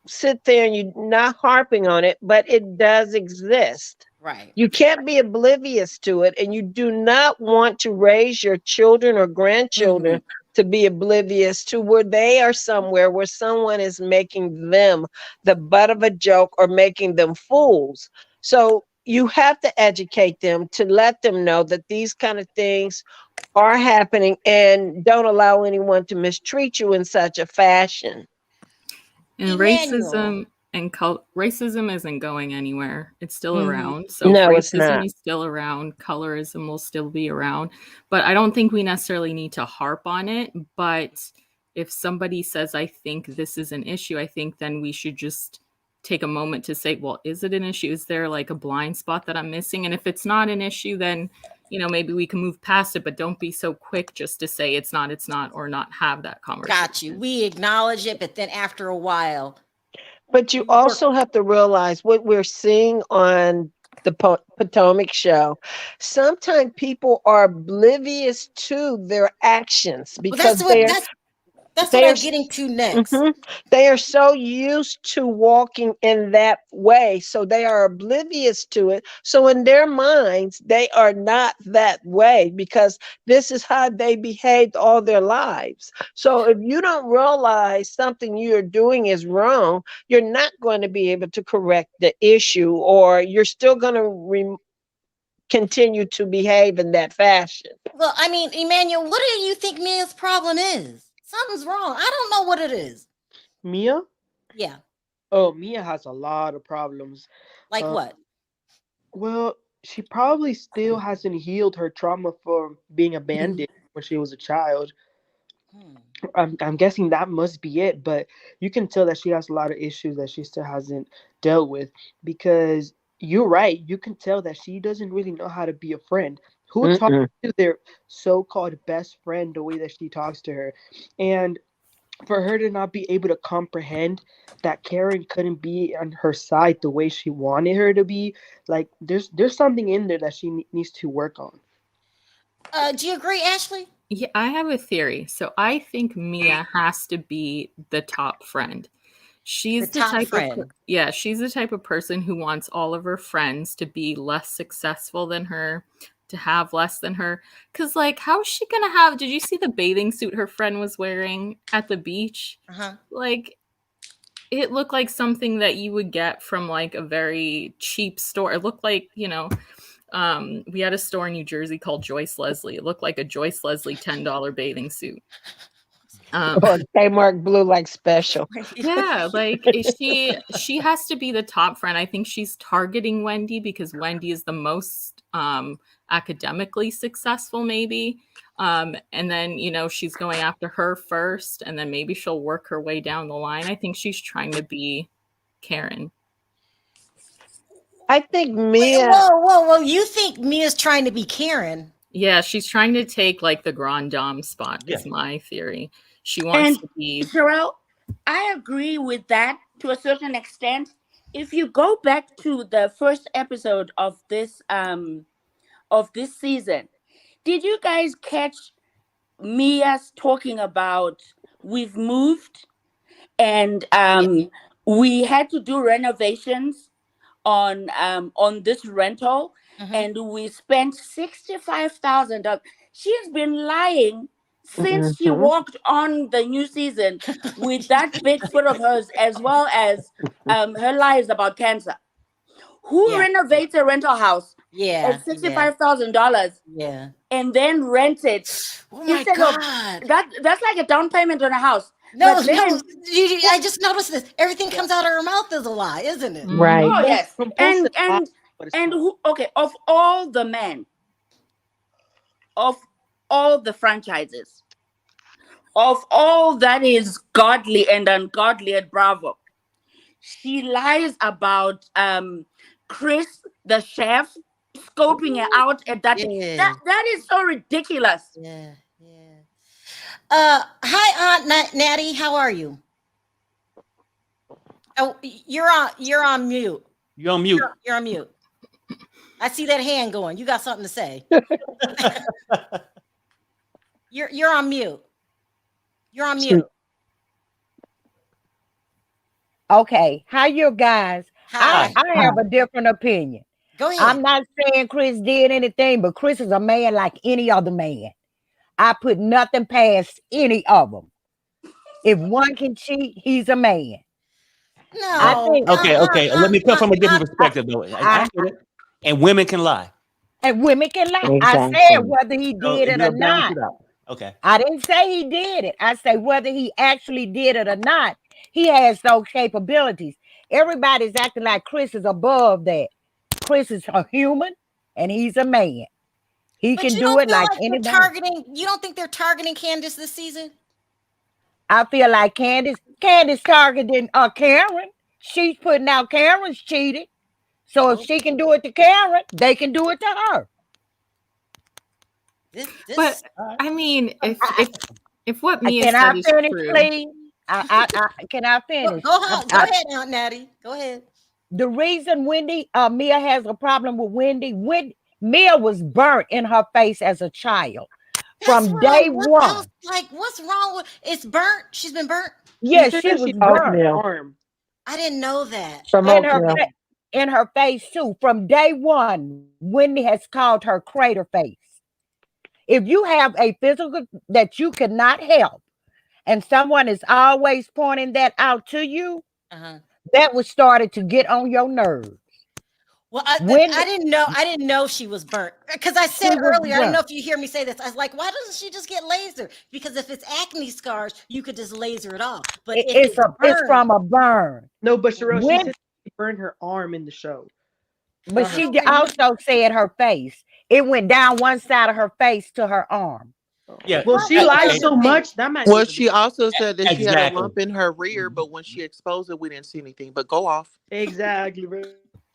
sit there and you're not harping on it, but it does exist. Right. You can't be oblivious to it, and you do not want to raise your children or Hmm. grandchildren to be oblivious to where they are somewhere where someone is making them the butt of a joke or making them fools. So you have to educate them to let them know that these kind of things are happening and don't allow anyone to mistreat you in such a fashion. And Emmanuel. racism isn't going anywhere. It's still Hmm. around. So if No, it's racism not. is still around, colorism will still be around. But I don't think we necessarily need to harp on it. But if somebody says, I think this is an issue, I think then we should just take a moment to say, well, is it an issue? Is there like a blind spot that I'm missing? And if it's not an issue, then maybe we can move past it, but don't be so quick just to say it's not, or not have that Got you. conversation. We acknowledge it, but then after a while, But you work. also have to realize what we're seeing on the Potomac show. Sometimes people are oblivious to their actions Well, because they're that's what they're I'm getting to next. Mhm. They are so used to walking in that way, so they are oblivious to it. So in their minds, they are not that way because this is how they behaved all their lives. So if you don't realize something you're doing is wrong, you're not going to be able to correct the issue, or you're still going to continue to behave in that fashion. Well, I mean, Emmanuel, what do you think Mia's problem is? Something's wrong. I don't know what it is. Mia? Yeah, Oh, Mia has a lot of problems. like Uh, what? well, she probably still hasn't healed her trauma from being abandoned when she was a child. Hmm. I'm guessing that must be it, but you can tell that she has a lot of issues that she still hasn't dealt with because you're right. You can tell that she doesn't really know how to be a friend. Who talks Mm-mm. to their so called best friend the way that she talks to her? And for her to not be able to comprehend that Karen couldn't be on her side the way she wanted her to be, like there's something in there that she needs to work on. Do you agree, Ashley? Yeah, I have a theory. So I think Mia has to be the top friend. The top friend. She's the type of person who wants all of her friends to be less successful than her, to have less than her. Cause like, how is she gonna have? Did you see the bathing suit her friend was wearing at the beach? Uh huh. Like, it looked like something that you would get from like a very cheap store. It looked like, we had a store in New Jersey called Joyce Leslie. It looked like a Joyce Leslie $10 bathing suit. Um, Or Kmart Blue like special. yeah, like she has to be the top friend. I think she's targeting Wendy because Wendy is the most academically successful, maybe. And then she's going after her first, and then maybe she'll work her way down the line. I think she's trying to be Karen. I think Wait, Mia. whoa! You think Mia's trying to be Karen? Yeah, she's trying to take like the grand dame spot, Yeah. is my theory. She wants And to be. Sharrell, I agree with that to a certain extent. If you go back to the first episode of this season, did you guys catch Mia's talking about we've moved and Yeah. we had to do renovations on this rental Hmm. and we spent $65,000. She's been lying since she walked on the new season with that big foot of hers, as well as her lies about cancer. Who Yeah. renovates a rental house Yeah. at $65,000 Yeah. and then rent it Oh my instead of God. that's like a down payment on a house. No, But no. then, I just noticed this. Everything comes out of her mouth is a lie, isn't it? Right. oh Most yes, compulsive lie, but it's and not. who? Okay, of all the men, of all the franchises, of all that is godly and ungodly at Bravo, she lies about Chris the chef scoping her out at that. Yeah. That is so ridiculous. Yeah. Yeah. Hi, Aunt Natty. How are you? Oh, you're on mute. You're on mute. You're on mute. I see that hand going. You got something to say. You're on mute. You're on mute. Okay, how you guys? Hi. I have a different opinion. Go ahead. I'm not saying Chris did anything, but Chris is a man like any other man. I put nothing past any of them. If one can cheat, he's a man. I No. think, Okay. Let me come from a different perspective, though. I I, get it. And women can lie. and women can lie. I said Exactly. whether he So did it or you'll balance not. it out. Okay. I didn't say he did it. I say whether he actually did it or not, he has those capabilities. Everybody's acting like Chris is above that. Chris is a human and he's a man. He But can you do don't it feel like like anybody. you don't think they're targeting Candace this season? I feel like Candace targeting Karen. She's putting out Karen's cheating. So if she can do it to Karen, they can do it to her. But I mean, if what Mia Can said I is finish, true, please? Can I finish? Go ahead, Aunt Natty. Go ahead. The reason Mia has a problem with Wendy, Mia was burnt in her face as a child That's from right. day What one. else? Like, what's wrong with it's burnt? She's been burnt. Yes, said she that was she lost her burnt Oatmeal. arm. I didn't know that. From oatmeal. in her face too. From day one, Wendy has called her crater face. If you have a physical that you cannot help, and someone is always pointing that out to you, that was started to get on your nerves. Well, When I didn't know she was burnt because I she said was earlier. I don't know burnt, if you hear me say this. I was like, why doesn't she just get laser? Because if it's acne scars, you could just laser it off. But if it's burn, from a burn. No, but Sharrell, she When, said she burned her arm in the show. but Not her. she I don't also said her face. It went down one side of her face to her arm. Yeah. Well, she lies Okay. so much that might Well, need to be she also said that she had a Exactly. lump in her rear, but when she exposed it, we didn't see anything. But go off. exactly. Bro.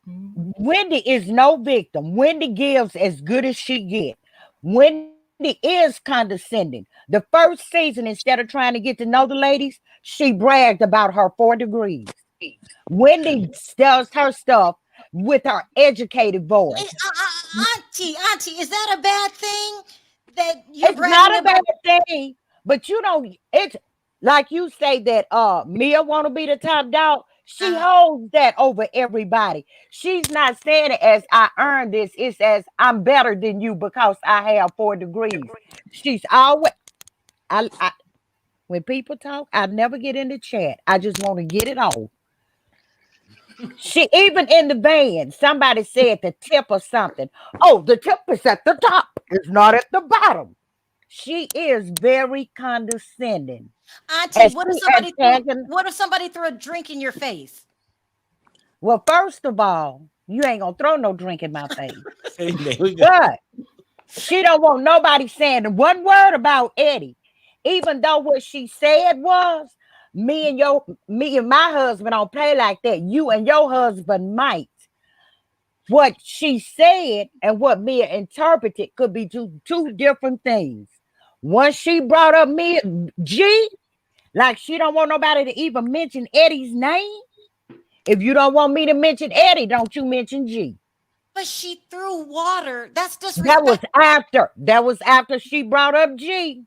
Wendy is no victim. Wendy gives as good as she gets. Wendy is condescending. The first season, instead of trying to get to know the ladies, she bragged about her 4 degrees. Wendy does her stuff with her educated voice. Auntie, is that a bad thing that you're It's not bragging a about? bad thing, but you know, it's like you say that Mia want to be the top dog. She holds that over everybody. She's not saying it as I earned this. It's as I'm better than you because I have 4 degrees. She's always I when people talk, I never get in the chat. I just want to get it on. She even in the van, somebody said the tip or something. Oh, the tip is at the top. It's not at the bottom. She is very condescending. Auntie, And what if she somebody threw a drink in your face? well, first of all, you ain't gonna throw no drink in my face. There we go. But she don't want nobody saying one word about Eddie. Even though what she said was, me and my husband don't play like that. You and your husband might. What she said and what Mia interpreted could be two different things. Once she brought up Mia G, like she don't want nobody to even mention Eddie's name. If you don't want me to mention Eddie, don't you mention G. But she threw water. That's That was after she brought up G.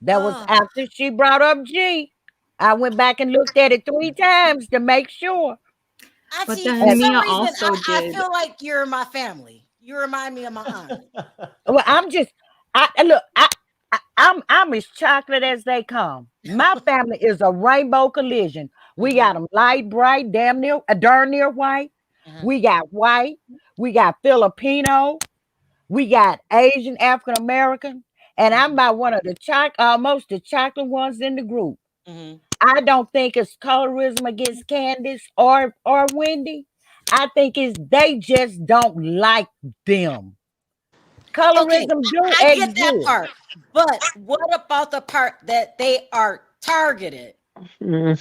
That was after she brought up G. I went back and looked at it 3 times to make sure. but Auntie, then for Mia some reason, also I did. feel like you're my family. You remind me of my aunt. Well, I'm just I'm as chocolate as they come. My family is a rainbow collision. We got them light, bright, darn near white. Uh-huh. We got white. We got Filipino. We got Asian, African American, and I'm about one of the most the chocolate ones in the group. Mm-hmm. I don't think it's colorism against Candace or Wendy. I think it's they just don't like them. Okay, Colorism do I get that exist. part, but what about the part that they are targeted? Hmm.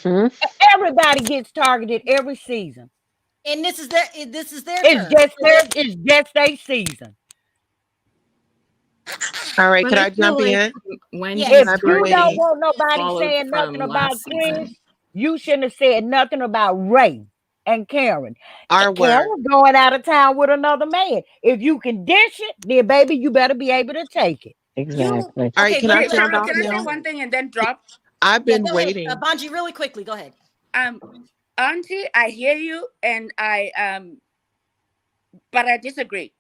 Everybody gets targeted every season. And this is their It's turn. just So they, it's just a season. All right, But can I I feel jump like in? yes, If Wendy's I've been you don't story waiting. want nobody followed saying nothing from about last Chris, season. you shouldn't have said nothing about Ray and Karen. Our word. Karen going out of town with another man. If you can dish it, then baby, you better be able to take it. you Exactly. All right, okay? can Let I me let Sharrell, sound Auntie off can I finish. say now? one thing and then drop? I've Yeah, been go ahead, waiting. Bonji, really quickly. Go ahead. Um, Auntie, I hear you, and but I disagree.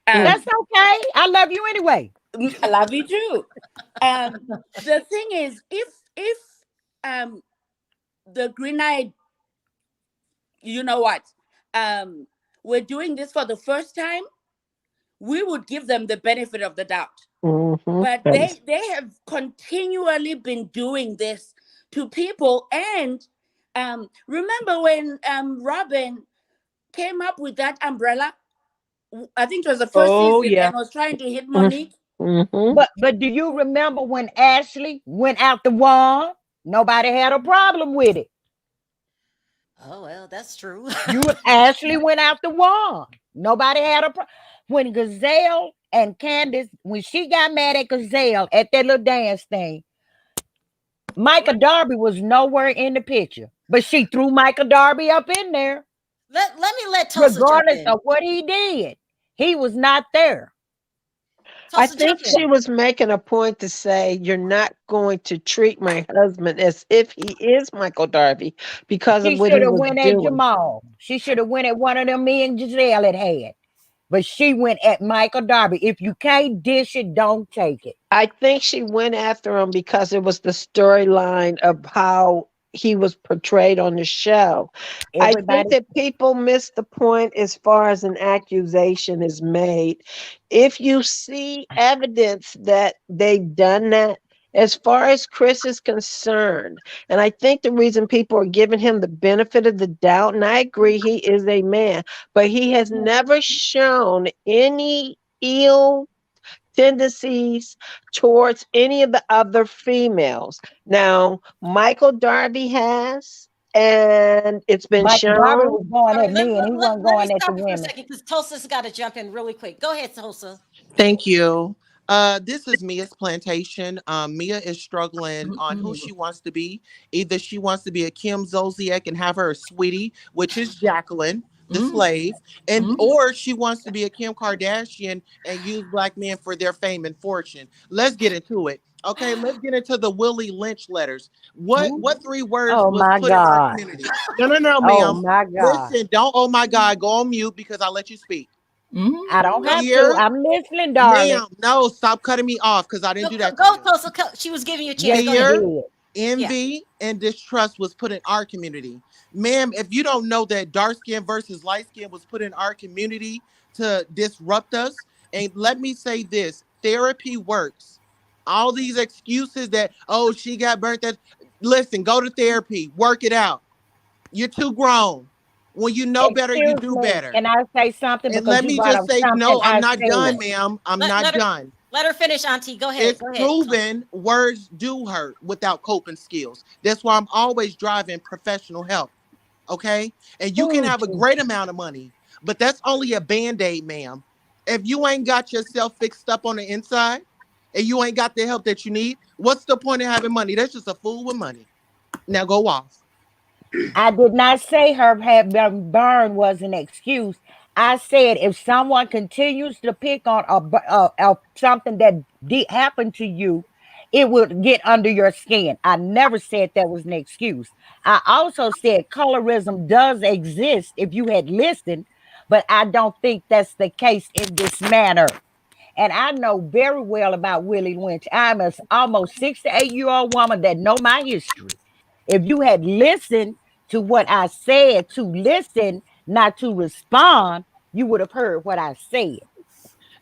Mm. That's okay. I love you anyway. I love you too. The thing is, if um the green eyed, you know what, um, we're doing this for the first time, we would give them the benefit of the doubt. Hmm. But they have continually been doing this to people, and remember when Robin came up with that umbrella? I think it was the first Oh season, yeah. and was trying to hit Hmm. Monique. But do you remember when Ashley went out the wall? Nobody had a problem with it. Oh well, that's true. You Ashley went out the wall. Nobody had a problem. When Gazelle and Candace, when she got mad at Gazelle at that little dance thing, Micah Darby was nowhere in the picture. But she threw Micah Darby up in there, Let me let Tulsa jump regardless in. of what he did. He was not there. I Tulsa, jump think she in. was making a point to say you're not going to treat my husband as if he is Michael Darby because of She what should he have was went at doing. Jamal. She should have went at one of them me and Giselle had. But she went at Michael Darby. If you can't dish it, don't take it. I think she went after him because it was the storyline of how he was portrayed on the show. I think Everybody, that people miss the point as far as an accusation is made. If you see evidence that they've done that, as far as Chris is concerned, and I think the reason people are giving him the benefit of the doubt, and I agree he is a man, but he has never shown any ill tendencies towards any of the other females. Now, Michael Darby has, and it's been Michael Darby shown. was going All at right, me and he wasn't let me going at the stop you for a women. second because Tulsa's got to jump in really quick. Go ahead, Tulsa. Thank you. This is Mia's plantation. Mia is struggling on who Mm-mm. she wants to be. Either she wants to be a Kim Zolciak and have her a sweetie, which is Jacqueline, the Mm, slave, and mm. or she wants to be a Kim Kardashian and use black men for their fame and fortune. Let's get into it. Okay, let's get into the Willie Lynch letters. Ooh. What three words Oh was my put in our God. community? No, no, no, Oh ma'am. my God. Listen, don't. Oh my God, go on mute because I let you speak. I don't Mm. have to. Fear. I'm listening, darling. Ma'am, no, stop cutting me off because I didn't No, do that to go, you. Tulsa. She was giving you a chance. Yes, Go you ahead. Fear, did. Yeah. envy, and distrust was put in our community. Ma'am, if you don't know that dark skin versus light skin was put in our community to disrupt us, and let me say this therapy works. All these excuses that, oh, she got burnt, that, listen, go to therapy, work it out. You're too grown. When you know better, you Excuse do me. better. Can I say something? And Because let you me brought just up say, something no, I'm I not done, said. ma'am. I'm Let, not let her done. let her finish, Auntie. Go ahead. It's Go ahead. proven words do hurt without coping skills. That's why I'm always driving professional help. Okay. And you can Oh, have a Jesus. great amount of money, but that's only a band aid, ma'am. If you ain't got yourself fixed up on the inside and you ain't got the help that you need, what's the point of having money? That's just a fool with money. Now go off. I did not say her had been burned was an excuse. I said if someone continues to pick on something that happened to you, it would get under your skin. I never said that was an excuse. I also said colorism does exist if you had listened, but I don't think that's the case in this manner. And I know very well about Willie Lynch. I'm a almost 68-year-old woman that know my history. If you had listened to what I said, to listen, not to respond, you would have heard what I said.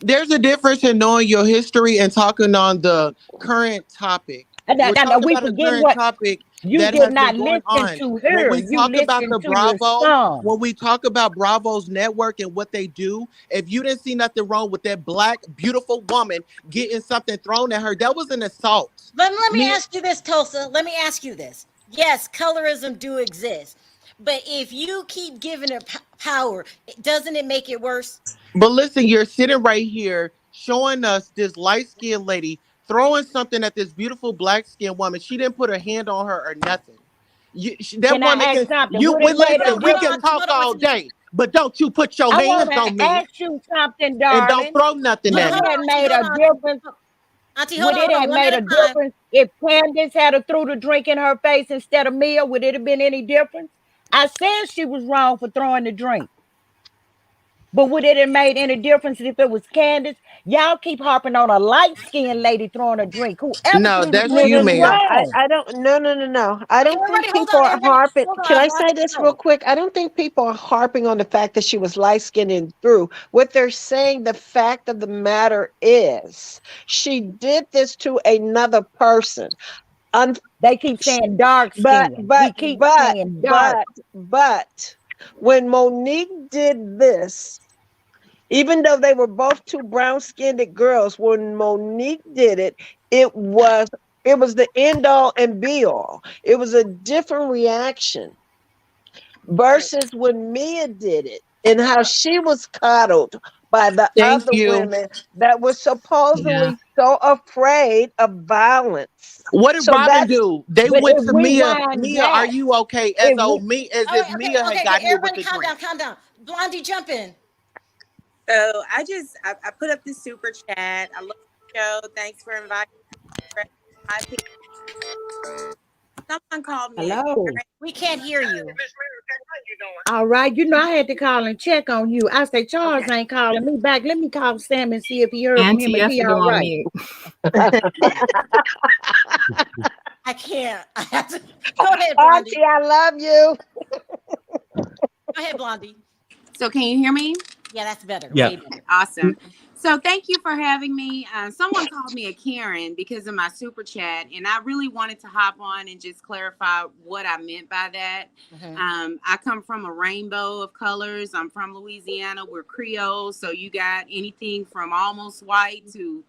There's a difference in knowing your history and talking on the current topic. We're talking We about a forget current what topic you that did has been not going listen on. to When her. we You talk about listened the to your Bravo, son. when we talk about Bravo's network and what they do, if you didn't see nothing wrong with that black, beautiful woman getting something thrown at her, that was an assault. Let me Me, ask you this, Tulsa. Let me ask you this. Yes, colorism do exist, but if you keep giving it power, doesn't it make it worse? but listen, you're sitting right here showing us this light skinned lady throwing something at this beautiful black skinned woman. She didn't put a hand on her or nothing. That Can woman I ask can something? you Would it well, made a listen, we Hold can on, difference? hold talk on one all second. day, but don't you put your I want hands to on me ask you something, and don't darling. throw nothing Would at it Hold me. on, have Auntie, made hold a on, difference? Auntie, Would it hold have on, one made at a a time. difference if Candace had a threw the drink in her face instead of Mia? Would it have been any difference? I said she was wrong for throwing the drink. But would it have made any difference if it was Candace? Y'all keep harping on a light-skinned lady throwing a drink. Whoever No, threw the that's No, drink you, no, was no, no. ma'am. wrong. I don't. No, no, no, no. I don't think Everybody, hold people on, are everybody, harping. hold Can on. I Watch say the this real flow. quick? I don't think people are harping on the fact that she was light skinned and through. What they're saying, the fact of the matter is, she did this to another person. Un- They keep saying dark but, skin. but, We keep but, saying dark. but, when Monique did this, even though they were both two brown-skinned girls, when Monique did it, it was it was the end all and be all. It was a different reaction versus when Mia did it and how she was coddled by the Thank other you. women that were Yeah. supposedly so afraid of violence. What did So Robin that's do? They But went if to we Mia. wind Mia, are back, you okay? As if we, old me, as All if right, okay, Mia had okay, got okay. here with Everybody, the calm drink. down, calm down. Blondie, jump in. So I put up this super chat. I love the show. Thanks for inviting me. My opinion. Someone called me a hello. Karen. We can't hear you. All right, I had to call and check on you. I say Charles Okay. ain't calling me back. Let me call Sam and see if he heard from Auntie, him. you Is have he to go all on right? mute. I can't. I have to. Go ahead, Blondie. Auntie, I love you. Go ahead, Blondie. So can you hear me? Yeah, that's better. Yeah. Way better. Awesome. So thank you for having me. Someone called me a Karen because of my super chat, and I really wanted to hop on and just clarify what I meant by that. Mhm. I come from a rainbow of colors. I'm from Louisiana. We're Creole, so you got anything from almost white to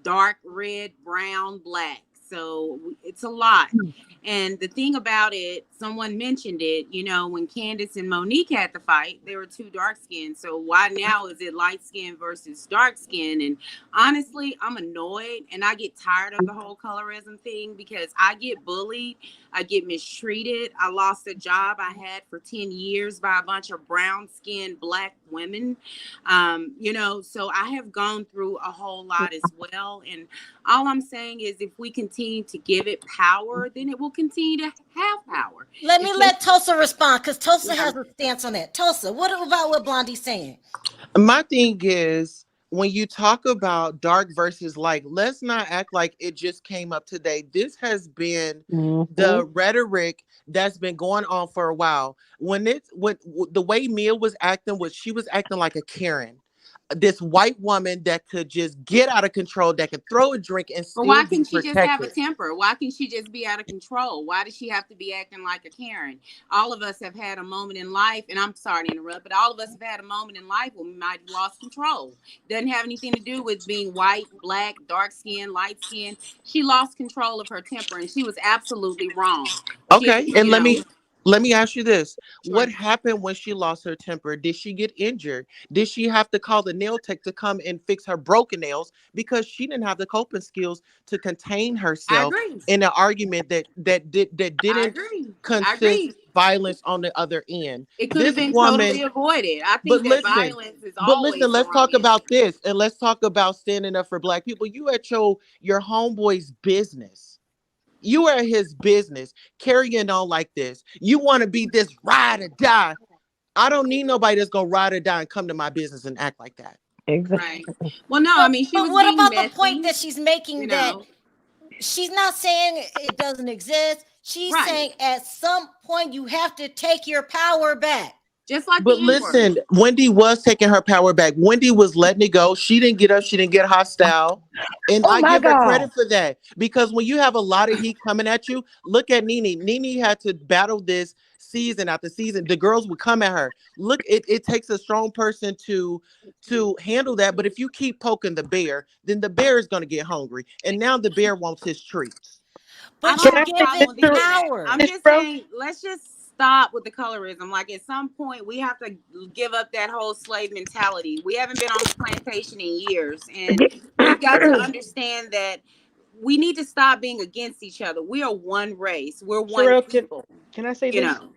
dark red, brown, black. So it's a lot. And the thing about it, someone mentioned it, when Candace and Monique had the fight, they were two dark skinned. So why now is it light skin versus dark skin? And honestly, I'm annoyed and I get tired of the whole colorism thing because I get bullied. I get mistreated. I lost a job I had for 10 years by a bunch of brown skinned black women. So I have gone through a whole lot as well. And all I'm saying is if we continue to give it power, then it will continue to have power. Let me It's let just, Tulsa respond because Tulsa yeah. has a stance on that. Tulsa, what about what Blondie's saying? My thing is when you talk about dark versus light, let's not act like it just came up today. This has been Mhm. the rhetoric that's been going on for a while. When the way Mia was acting was she was acting like a Karen. This white woman that could just get out of control, that could throw a drink and But still why be can she just have a protected. temper? Why can she just be out of control? Why does she have to be acting like a Karen? All of us have had a moment in life, and I'm sorry to interrupt, but all of us have had a moment in life when we might have lost control. Doesn't have anything to do with being white, black, dark skin, light skin. She lost control of her temper, and she was absolutely wrong. She, Okay, and let me ask you this. What sure. happened when she lost her temper? Did she get injured? Did she have to call the nail tech to come and fix her broken nails because she didn't have the coping skills to contain I herself agree. in an argument that I didn't agree. I consist agree. violence on the other end? It could have This been totally woman, avoided. I but think that listen, violence is but listen, always the let's wrong talk answer. about this and let's talk about standing up for black people. You at your homeboy's business. You are his business carrying on like this. You want to be this ride or die. I don't need nobody that's gonna ride or die and come to my business and act like that. Exactly. Right. Well, no, I mean she But was what being about the point messy, that she's making, you that know. she's not saying it doesn't exist. She's Right. saying at some point you have to take your power back. Just like But the N word. listen, Wendy was taking her power back. Wendy was letting it go. She didn't get up. She didn't get hostile. And Oh I my give her God. credit for that because when you have a lot of heat coming at you, look at Nene. Nene had to battle this season after season. The girls would come at her. Look, it takes a strong person to handle that. But if you keep poking the bear, then the bear is going to get hungry. And now the bear wants his treats. I But don't you Can I have a say give this problem it with to any of that. power. I'm just bro? saying, let's just stop with the colorism. Like at some point, we have to give up that whole slave mentality. We haven't been on the plantation in years, and we've got to understand that we need to stop being against each other. We are one race. We're one Sharrell, people. can I say You this? know.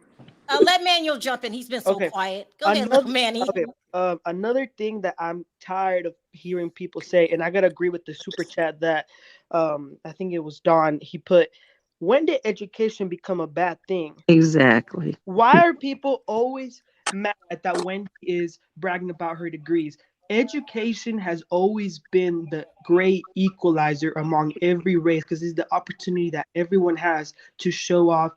Let Manuel jump in. He's been so Okay. quiet. Go ahead, Another little Manny. okay. Another thing that I'm tired of hearing people say, and I gotta agree with the super chat that I think it was Don. He put, when did education become a bad thing? Exactly. Why are people always mad that Wendy is bragging about her degrees? Education has always been the great equalizer among every race because it's the opportunity that everyone has to show off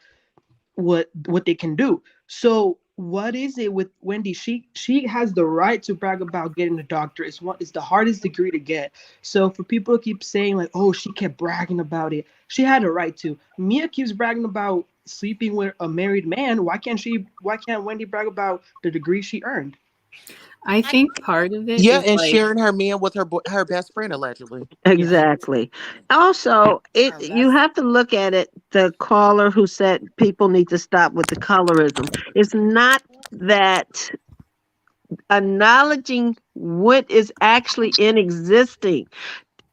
what they can do. So what is it with Wendy? She has the right to brag about getting a doctorate. It's the hardest degree to get. So for people to keep saying like, oh, she kept bragging about it, she had a right to. Mia keeps bragging about sleeping with a married man. Why can't Wendy brag about the degree she earned? I think part of it Yeah, is and like, sharing her man with her best friend allegedly. Yeah. Exactly. Also, Oh, you that's have to look at it. The caller who said people need to stop with the colorism. It's not that acknowledging what is actually in existing.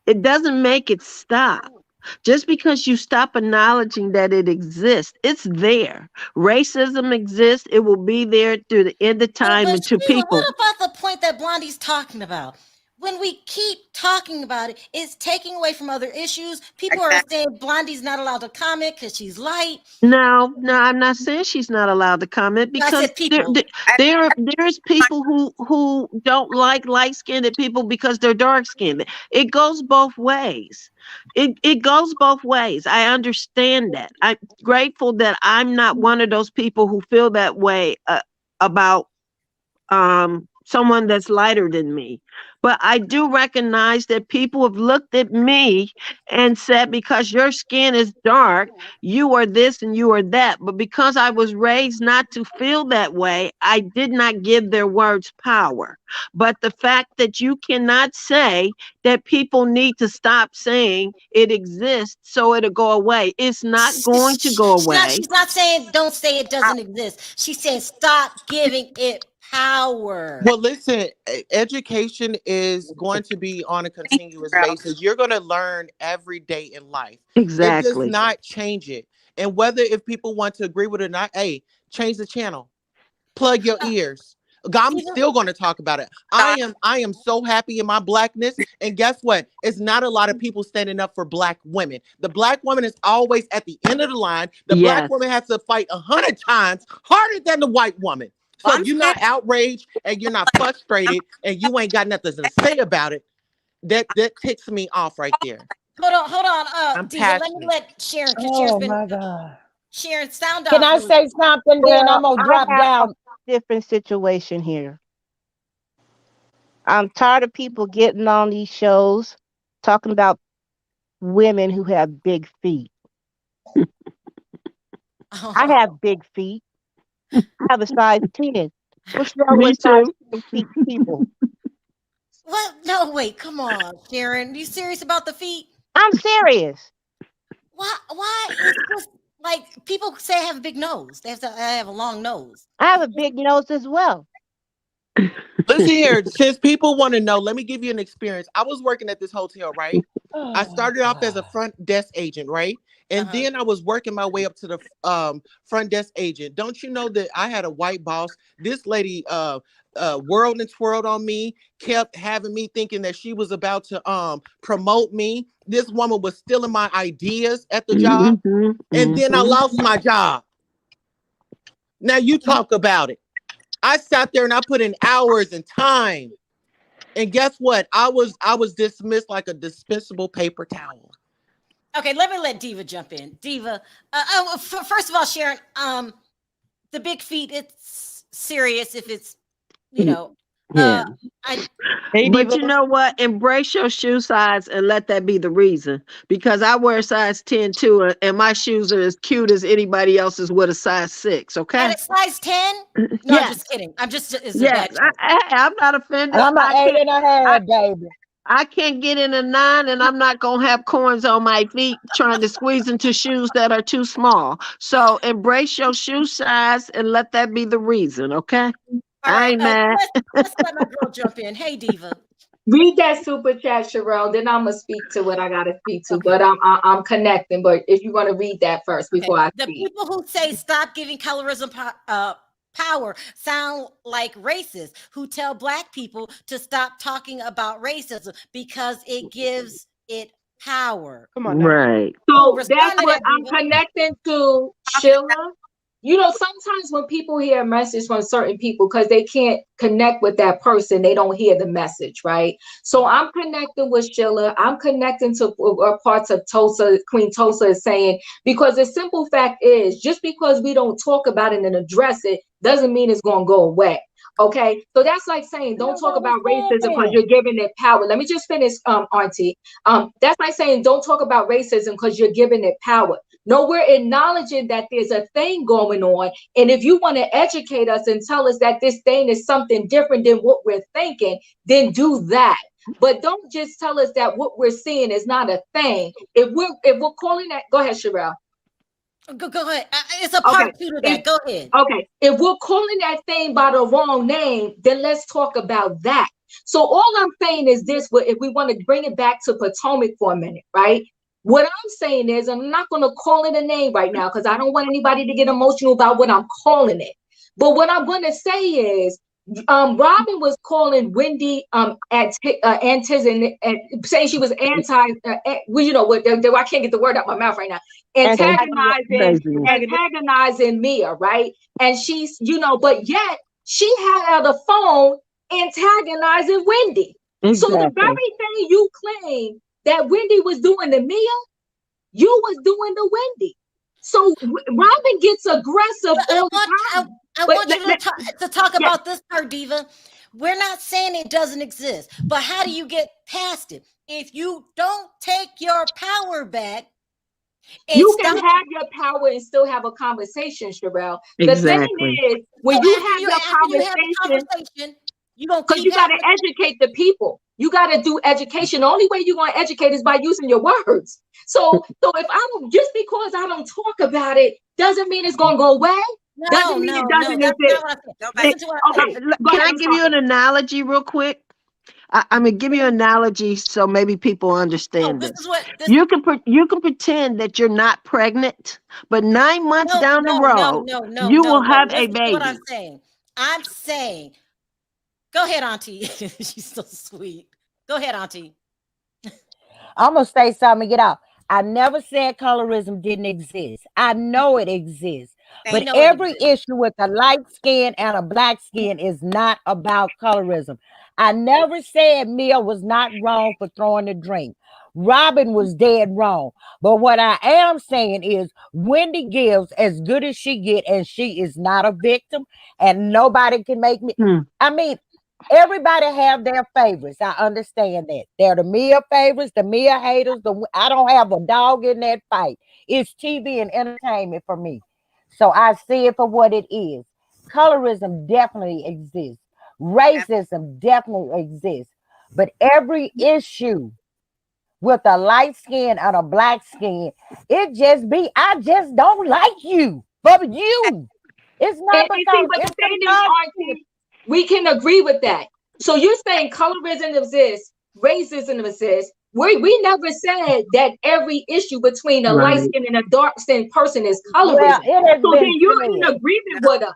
It doesn't make it stop. Just because you stop acknowledging that it exists, it's there. Racism exists. It will be there through the end of time but until Sheila, people. what about the point that Blondie's talking about? When we keep talking about it, it's taking away from other issues. People are saying Blondie's not allowed to comment because she's light. No, no, I'm not saying she's not allowed to comment I because said people. there's people who don't like light skinned people because they're dark skinned. It goes both ways. It goes both ways. I understand that. I'm grateful that I'm not one of those people who feel that way about someone that's lighter than me. But I do recognize that people have looked at me and said, because your skin is dark, you are this and you are that. But because I was raised not to feel that way, I did not give their words power. But the fact that you cannot say that people need to stop saying it exists so it'll go away, it's not going to go away. She's not saying don't say it doesn't exist. She's saying stop giving it power. Well, listen, education is going to be on a continuous basis. You're going to learn every day in life. It does Exactly. not change it. And whether if people want to agree with it or not, hey, change the channel. Plug your ears. I'm Even still going to talk about it. I am so happy in my blackness. And guess what? It's not a lot of people standing up for black women. The black woman is always at the end of the line. The black Yes. woman has to fight 100 times harder than the white woman. So Well, if I'm you're saying not outraged and you're not frustrated and you ain't got nothing to say about it, that ticks me off right there. hold on, I'm Deezer. Let me passionate. let Sharon, because Sharon's Oh been my God. Sharon sound Can off. I say something? Then I'm Well, gonna I drop have a down. different situation here. I'm tired of people getting on these shows talking about women who have big feet. I have big feet. I have a size 10. What's wrong Me with size too. 10 feet people? What? No, wait, come on, Sharon. You serious about the feet? I'm serious. Why? Why? It's just like people say I have a big nose. I have a long nose. I have a big nose as well. Listen here, since people want to know, let me give you an experience. I was working at this hotel, right? I Oh started off as a God. front desk agent, right? And Uh-huh. then I was working my way up to the front desk agent. Don't you know that I had a white boss? This lady whirled and twirled on me, kept having me thinking that she was about to promote me. This woman was stealing my ideas at the job, Hmm. and then I Hmm. lost my job. Now you talk about it. I sat there and I put in hours and time. And guess what? I was dismissed like a dispensable paper towel. Okay, let me let Diva jump in. Diva, first of all, Sharon, the big feet, it's serious if it's, you know, Yeah. I Hey, But Diva. you know what? Embrace your shoe size and let that be the reason. Because I wear size 10 too, and my shoes are as cute as anybody else's with a size 6. and Okay. it's size 10. No, I'm Yes. just kidding. It's a Yes. bad joke. I'm not offended. I'm an I eight can't. and a I, half, baby. I can't get in a 9, and I'm not gonna have corns on my feet trying to squeeze into shoes that are too small. So embrace your shoe size and let that be the reason. Okay. All I right, ain't mad. let's let my girl jump in. Hey, Diva. Read that super chat, Sharrell. Then I'm gonna speak to what I gotta speak to. Okay. But I'm connecting. But if you want to read that first Okay. before I The speak. people who say stop giving colorism power sound like racists who tell Black people to stop talking about racism because it gives it power. Come on now. Right. Ooh, So that's respond to what that, I'm Diva. connecting to, Sheila. You know, sometimes when people hear a message from certain people because they can't connect with that person, they don't hear the message, right? So I'm connecting with Sheila. I'm connecting to parts of Tulsa. Queen Tulsa is saying, because the simple fact is, just because we don't talk about it and address it doesn't mean it's going to go away. Okay, so that's like saying don't talk about racism because you're giving it power. Let me just finish, Auntie. That's like saying don't talk about racism because you're giving it power. No, we're acknowledging that there's a thing going on. And if you want to educate us and tell us that this thing is something different than what we're thinking, then do that. But don't just tell us that what we're seeing is not a thing. If we're calling that, go ahead, Sharrell. Go ahead. It's a Okay. part 2 to that. Go ahead. Okay. If we're calling that thing by the wrong name, then let's talk about that. So all I'm saying is this: if we want to bring it back to Potomac for a minute, right? What I'm saying is, I'm not going to call it a name right now because I don't want anybody to get emotional about what I'm calling it. But what I'm going to say is, Robin was calling Wendy saying she was well, you know what? I can't get the word out my mouth right now. Antagonizing Mia, right? And she's, but yet she had out the phone antagonizing Wendy. So the Exactly. very thing you claim that Wendy was doing to Mia, you was doing to Wendy. So Robin gets aggressive all the time. I want you to talk about this part, Diva. We're not saying it doesn't exist, but how do you get past it? If you don't take your power back, you can have your power and still have a conversation, Sharrell. The thing Exactly. is, when you have your conversation, you don't because you got to educate the people. You got to do education. The only way you're going to educate is by using your words. So if I don't, just because I don't talk about it, doesn't mean it's going to go away. Doesn't mean it doesn't exist. Can I give you an analogy real quick? I'm gonna give you an analogy so maybe people understand this. You can pretend that you're not pregnant, but 9 months down the road, you will have a baby. What I'm saying. Go ahead, Auntie. She's so sweet. Go ahead, Auntie. I'm gonna say something. Get out. I never said colorism didn't exist. I know it exists. But every issue with a light skin and a black skin is not about colorism. I never said Mia was not wrong for throwing the drink. Robin was dead wrong. But what I am saying is Wendy gives as good as she get, and she is not a victim, and nobody can make me. I mean, everybody have their favorites. I understand that. They're the Mia favorites, the Mia haters. I don't have a dog in that fight. It's TV and entertainment for me. So I see it for what it is. Colorism definitely exists. Racism definitely exists. But every issue with a light skin and a black skin, I just don't like you. But you. It's not because it's Auntie, we can agree with that. So you're saying colorism exists, racism exists. We never said that every issue between a light skin and a dark skinned person is colorism. So then you're in agreement with us.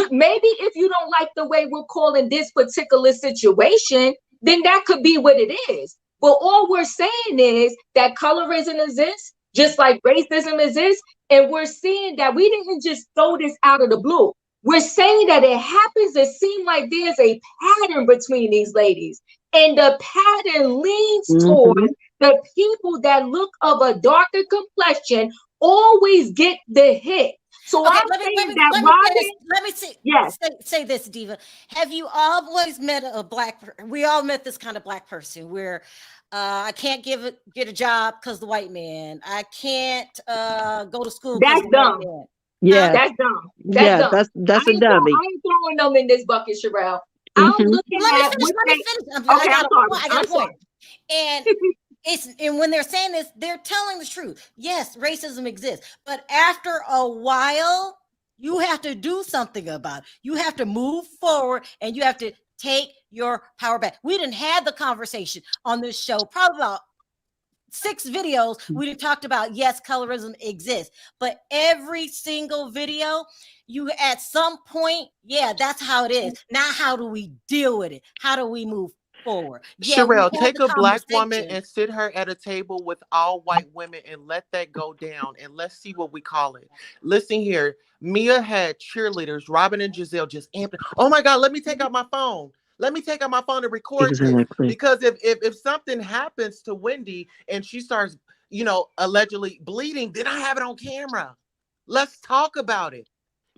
Maybe if you don't like the way we're calling this particular situation, then that could be what it is. But all we're saying is that colorism exists, just like racism exists. And we're seeing that we didn't just throw this out of the blue. We're saying that it happens to seem like there's a pattern between these ladies. And the pattern leans towards the people that look of a darker complexion always get the hit. So Okay, I'm saying that let me say this, Diva. Have you always met a we all met this kind of black person where I can't get a job because the white man. I can't go to school because the white man. Yeah, that's dumb. That's dumb. That's a dummy. I ain't throwing them in this bucket, Sharrell. I'm looking at. Let me finish. Okay, I got a point. And and when they're saying this, they're telling the truth. Yes, racism exists, but after a while, you have to do something about it. You have to move forward, and you have to take your power back. We didn't have the conversation on this show, probably about 6 videos. We talked about, yes, colorism exists, but every single video, you at some point, yeah, that's how it is. Now, how do we deal with it? How do we move forward? Sharrell, take a black woman and sit her at a table with all white women and let that go down, and let's see what we call it. Listen here, Mia had cheerleaders, Robin and Giselle, just amped. Oh my God, let me take out my phone. Let me take out my phone and record this. Because if something happens to Wendy and she starts, allegedly bleeding, then I have it on camera. Let's talk about it.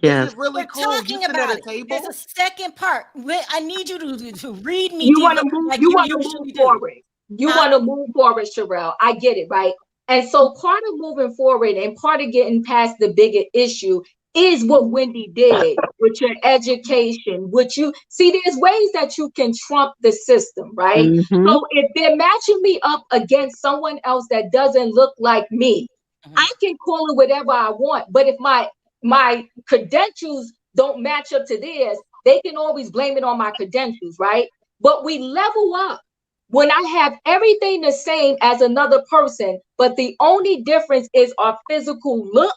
Yes. Is it really cool? Talking about it. There's a second part. I need you to read me. You want to move. Like you want to move forward. You want to move forward, Sharrell. I get it, right? And so part of moving forward and part of getting past the bigger issue is what Wendy did with your education. There's ways that you can trump the system, right? So if they're matching me up against someone else that doesn't look like me, I can call it whatever I want. But if my credentials don't match up to theirs, they can always blame it on my credentials, right? But we level up when I have everything the same as another person, but the only difference is our physical look.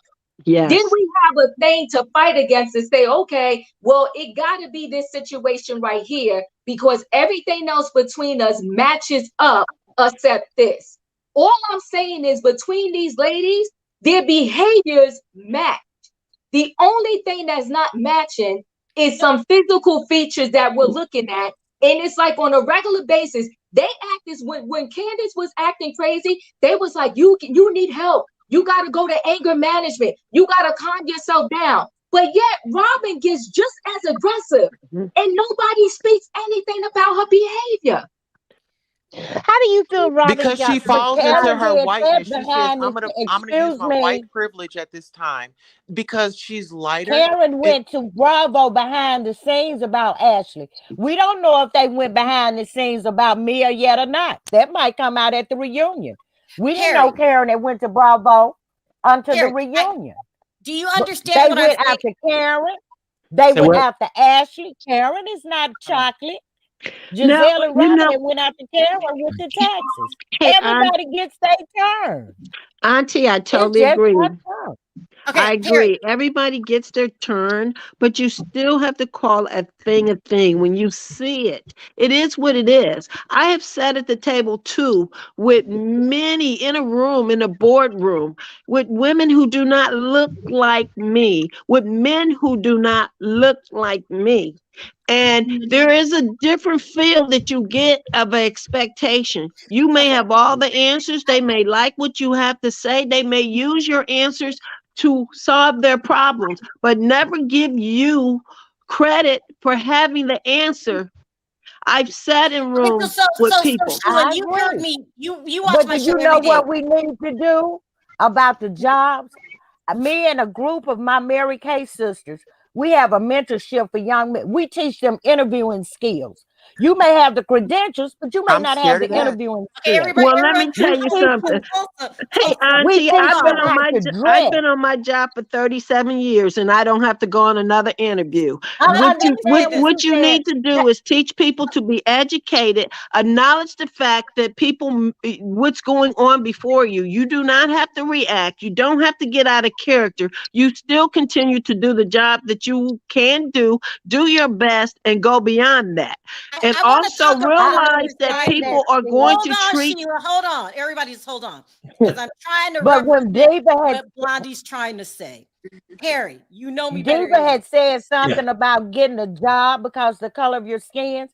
Yes. Then we have a thing to fight against and say, okay, well, it got to be this situation right here because everything else between us matches up except this. All I'm saying is between these ladies, their behaviors match. The only thing that's not matching is some physical features that we're looking at. And it's like on a regular basis, they act as when Candace was acting crazy, they was like, you need help. You got to go to anger management. You got to calm yourself down. But yet Robin gets just as aggressive and nobody speaks anything about her behavior. How do you feel, Robin? Because she falls into her whiteness. She says, I'm gonna use my white privilege at this time because she's lighter. Karen went to Bravo behind the scenes about Ashley. We don't know if they went behind the scenes about Mia yet or not. That might come out at the reunion. We didn't know Karen that went to Bravo until the reunion. Do you understand they went after Karen? They went after Ashley. Karen is not chocolate. Giselle and Robin went after Karen with the taxes. Everybody gets their turn. Auntie, I totally agree. I agree. Everybody gets their turn, but you still have to call a thing when you see it. It is what it is. I have sat at the table too with many in a room, in a boardroom, with women who do not look like me, with men who do not look like me. And there is a different feel that you get of an expectation. You may have all the answers. They may like what you have to say. They may use your answers to solve their problems, but never give you credit for having the answer. I've sat in rooms with people. So you heard me. You watch my show. But you know what we need to do about the jobs? Me and a group of my Mary Kay sisters, we have a mentorship for young men. We teach them interviewing skills. You may have the credentials, but you may not have the interviewing skills. Well, let me tell you something. Hey, Auntie, I've been on my job for 37 years, and I don't have to go on another interview. What you need to do is teach people to be educated, acknowledge the fact that what's going on before you. You do not have to react. You don't have to get out of character. You still continue to do the job that you can do your best, and go beyond that. And also realize that people are going to treat. Hold on, everybody, just hold on, because I'm trying to. But when David what Blondie's trying to say. Perry, you know me better Diva than had this. said Yeah. something about getting a job because the color of your skin.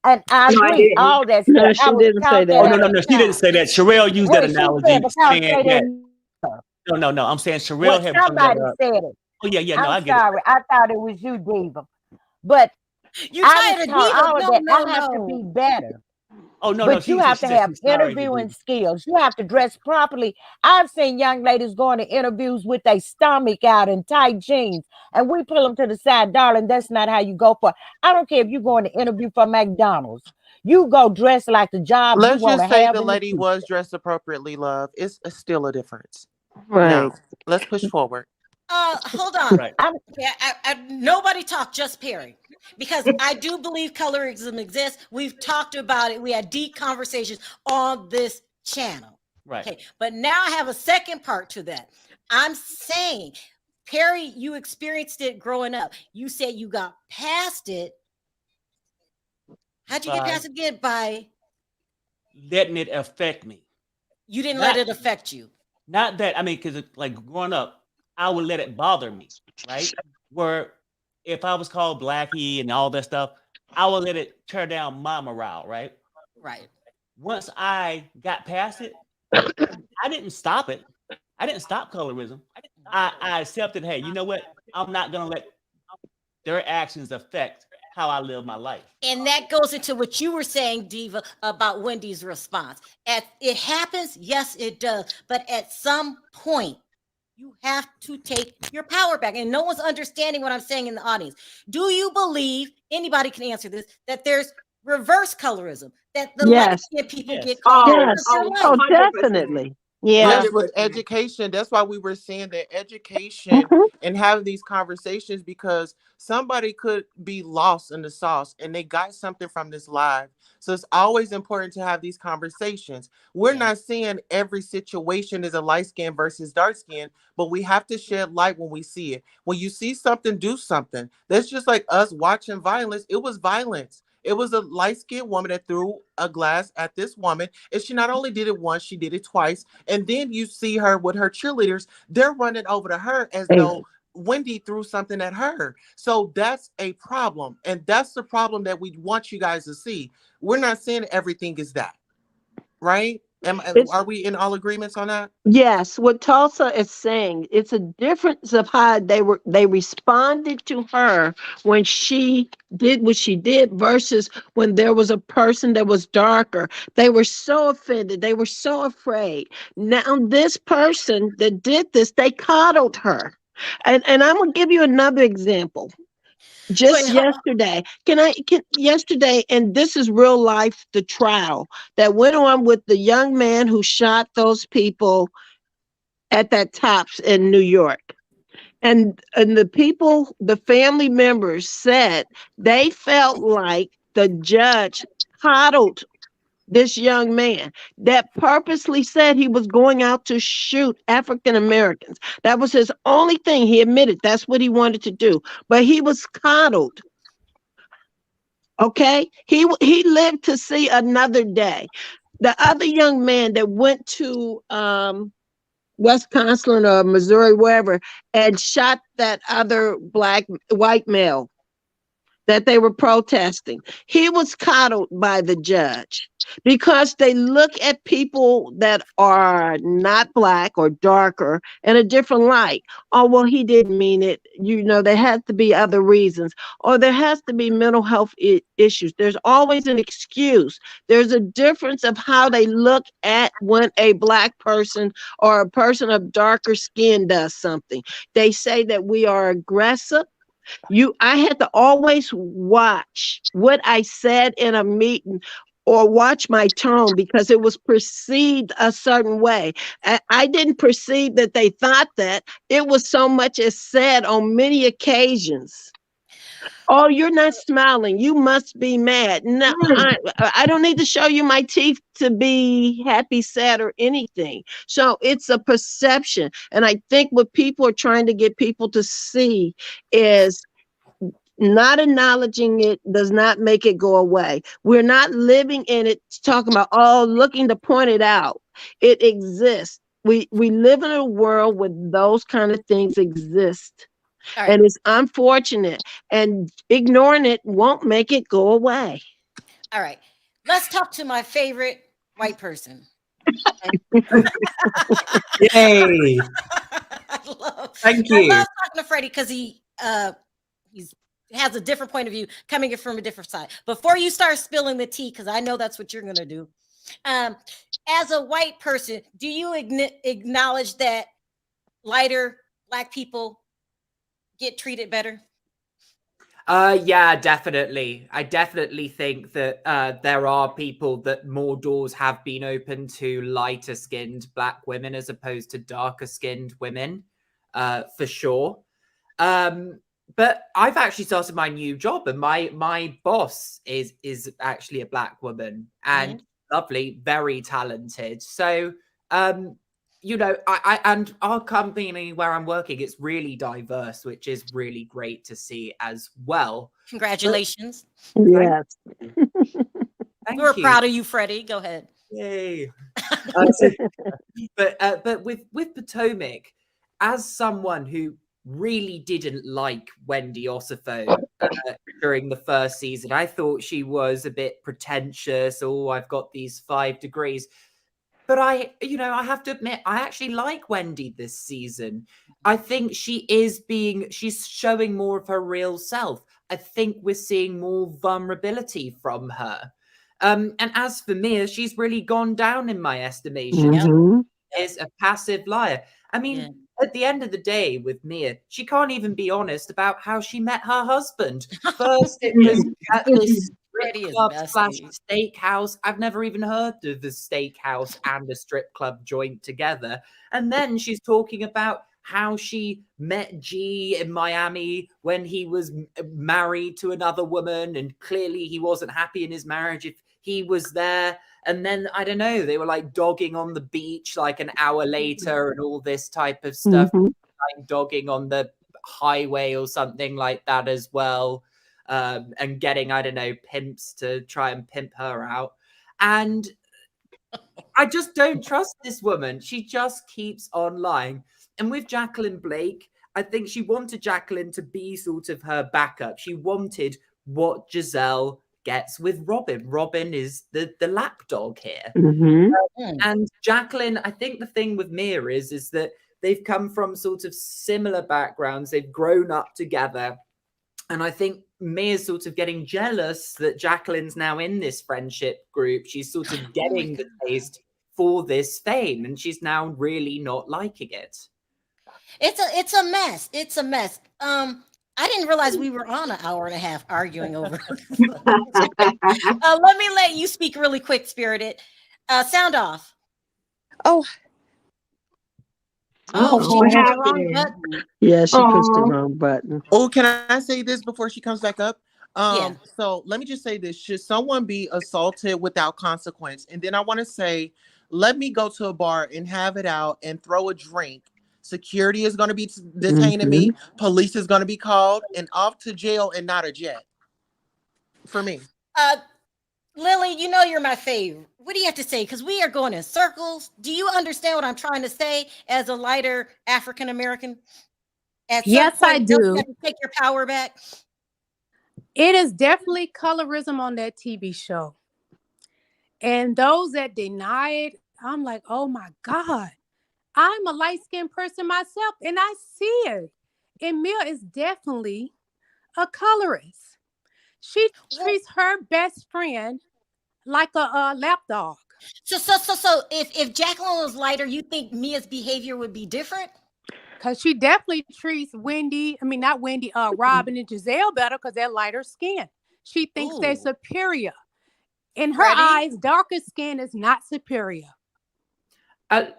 And I No, I agree, didn't. all that No, stuff. I she was didn't say taught that Oh that. no, at no, the no. She didn't time. say that. Sharrell used that Well, she said analogy, because saying they that. didn't. No, no, no. I'm saying Well, Sharrell had brought that somebody up. said it. Oh yeah, yeah. No, I'm I get it. sorry. I thought it was you, Diva. But You I was tired of taught divas? all of No, that. no, I have to be no. better. Oh no, no. But you have She to said have she's sorry to interviewing do. skills. You have to dress properly. I've seen young ladies going to interviews with their stomach out and tight jeans, and we pull them to the side, darling. That's not how you go for. I don't care if you're going to interview for McDonald's. You go dress like the job you Let's want just to say have the in the lady future. was dressed appropriately, love. It's still a difference. Right. Now, let's push forward. Hold on. Right. I'm Okay, nobody talk, just Perry, because I do believe colorism exists. We've talked about it. We had deep conversations on this channel. Right. Okay, but now I have a second part to that. I'm saying, Perry, you experienced it growing up. You said you got past it. How'd you get By past it again? By letting it affect me. you didn't let Not it affect you. not that I mean, because like growing up, I would let it bother me, right? Where if I was called Blackie and all that stuff, I would let it tear down my morale, right? Right. Once I got past it, I didn't stop it. I didn't stop colorism. I accepted, hey, you know what? I'm not gonna let their actions affect how I live my life. And that goes into what you were saying, Diva, about Wendy's response. It happens, yes, it does. But at some point, you have to take your power back. And no one's understanding what I'm saying in the audience. Do you believe, anybody can answer this, that there's reverse colorism, that the light Yes. skinned people Yes. get called Yes. because they're Oh, light? 100%. definitely. Yeah. Yes, with 100%. education. That's why we were saying that education Mhm. and having these conversations, because somebody could be lost in the sauce and they got something from this live. So it's always important to have these conversations. We're Yeah. not saying every situation is a light skin versus dark skin, but we have to shed light when we see it. When you see something, do something. That's just like us watching violence. It was violence. It was a light skinned woman that threw a glass at this woman. And she not only did it once, she did it twice. And then you see her with her cheerleaders. They're running over to her as though Wendy threw something at her. So that's a problem. And that's the problem that we want you guys to see. We're not saying everything is that, right? It's Are we in all agreements on that? yes, what Tulsa is saying, it's a difference of how they responded to her when she did what she did versus when there was a person that was darker. They were so offended, they were so afraid. Now this person that did this, they coddled her. And I'm gonna give you another example. Wait, Just yesterday, yesterday, and this is real life, the trial that went on with the young man who shot those people at that Tops in New York. And the people, the family members said they felt like the judge coddled this young man that purposely said he was going out to shoot African Americans. That was his only thing. He admitted that's what he wanted to do, but he was coddled. Okay, he lived to see another day. The other young man that went to Wisconsin or Missouri, wherever, and shot that other white male that they were protesting. He was coddled by the judge because they look at people that are not black or darker in a different light. Oh, well, he didn't mean it. You know, there has to be other reasons, or there has to be mental health issues. There's always an excuse. There's a difference of how they look at when a black person or a person of darker skin does something. They say that we are aggressive. I had to always watch what I said in a meeting or watch my tone because it was perceived a certain way. I didn't perceive that they thought that. It was so much as said on many occasions. Oh, you're not smiling. You must be mad. No, I don't need to show you my teeth to be happy, sad, or anything. So it's a perception. And I think what people are trying to get people to see is not acknowledging it does not make it go away. We're not living in it, talking about, oh, looking to point it out. It exists. we live in a world where those kind of things exist. All right. And it's unfortunate. And ignoring it won't make it go away. All right. Let's talk to my favorite white person. Yay! Thank I you. love talking to Freddie because he's has a different point of view coming in from a different side. Before you start spilling the tea, because I know that's what you're gonna do. As a white person, do you acknowledge that lighter Black people get treated better? Yeah, definitely. I definitely think that there are people that more doors have been open to lighter skinned Black women as opposed to darker skinned women, for sure. But I've actually started my new job, and my boss is actually a Black woman, and lovely, very talented. So you know, I and our company where I'm working, it's really diverse, which is really great to see as well. Congratulations. Yes. We're proud of you, Freddie. Go ahead. Yay. But with Potomac, as someone who really didn't like Wendy Osifo during the first season, I thought she was a bit pretentious. Oh, I've got these 5 degrees. But I have to admit, I actually like Wendy this season. I think she's showing more of her real self. I think we're seeing more vulnerability from her. And as for Mia, she's really gone down in my estimation. She is a passive liar. I mean, at the end of the day with Mia, she can't even be honest about how she met her husband. First, it was at this strip club / steakhouse. I've never even heard of the steakhouse and a strip club joint together. And then she's talking about how she met G in Miami when he was married to another woman, and clearly he wasn't happy in his marriage if he was there. And then, I don't know, they were like dogging on the beach like an hour later and all this type of stuff, like dogging on the highway or something like that as well. And getting, I don't know, pimps to try and pimp her out. And I just don't trust this woman. She just keeps on lying. And with Jacqueline Blake, I think she wanted Jacqueline to be sort of her backup. She wanted what Giselle gets with Robin. Robin is the lapdog here. And Jacqueline, I think the thing with Mia is that they've come from sort of similar backgrounds. They've grown up together. And I think Mia's sort of getting jealous that Jacqueline's now in this friendship group. She's sort of getting the taste for this fame, and she's now really not liking it. It's a mess. It's a mess. I didn't realize we were on an hour and a half arguing over. Let me let you speak really quick, Spirited. Sound off. Oh, she pushed the wrong button. Yeah, she pushed the wrong button. Oh, can I say this before she comes back up? So let me just say this. Should someone be assaulted without consequence? And then I want to say, let me go to a bar and have it out and throw a drink. Security is going to be detaining me. Police is going to be called and off to jail and not a jet. For me. Lily, you know you're my favorite. What do you have to say? Because we are going in circles. Do you understand what I'm trying to say as a lighter African American? Yes, I do. You have to take your power back. It is definitely colorism on that TV show. And those that deny it, I'm like, oh my God. I'm a light-skinned person myself, and I see it. And Mia is definitely a colorist. She treats her best friend like a lapdog. So if Jacqueline was lighter, you think Mia's behavior would be different? Because she definitely treats Robin and Giselle better because they're lighter skin. She thinks they're superior. In her eyes, darker skin is not superior.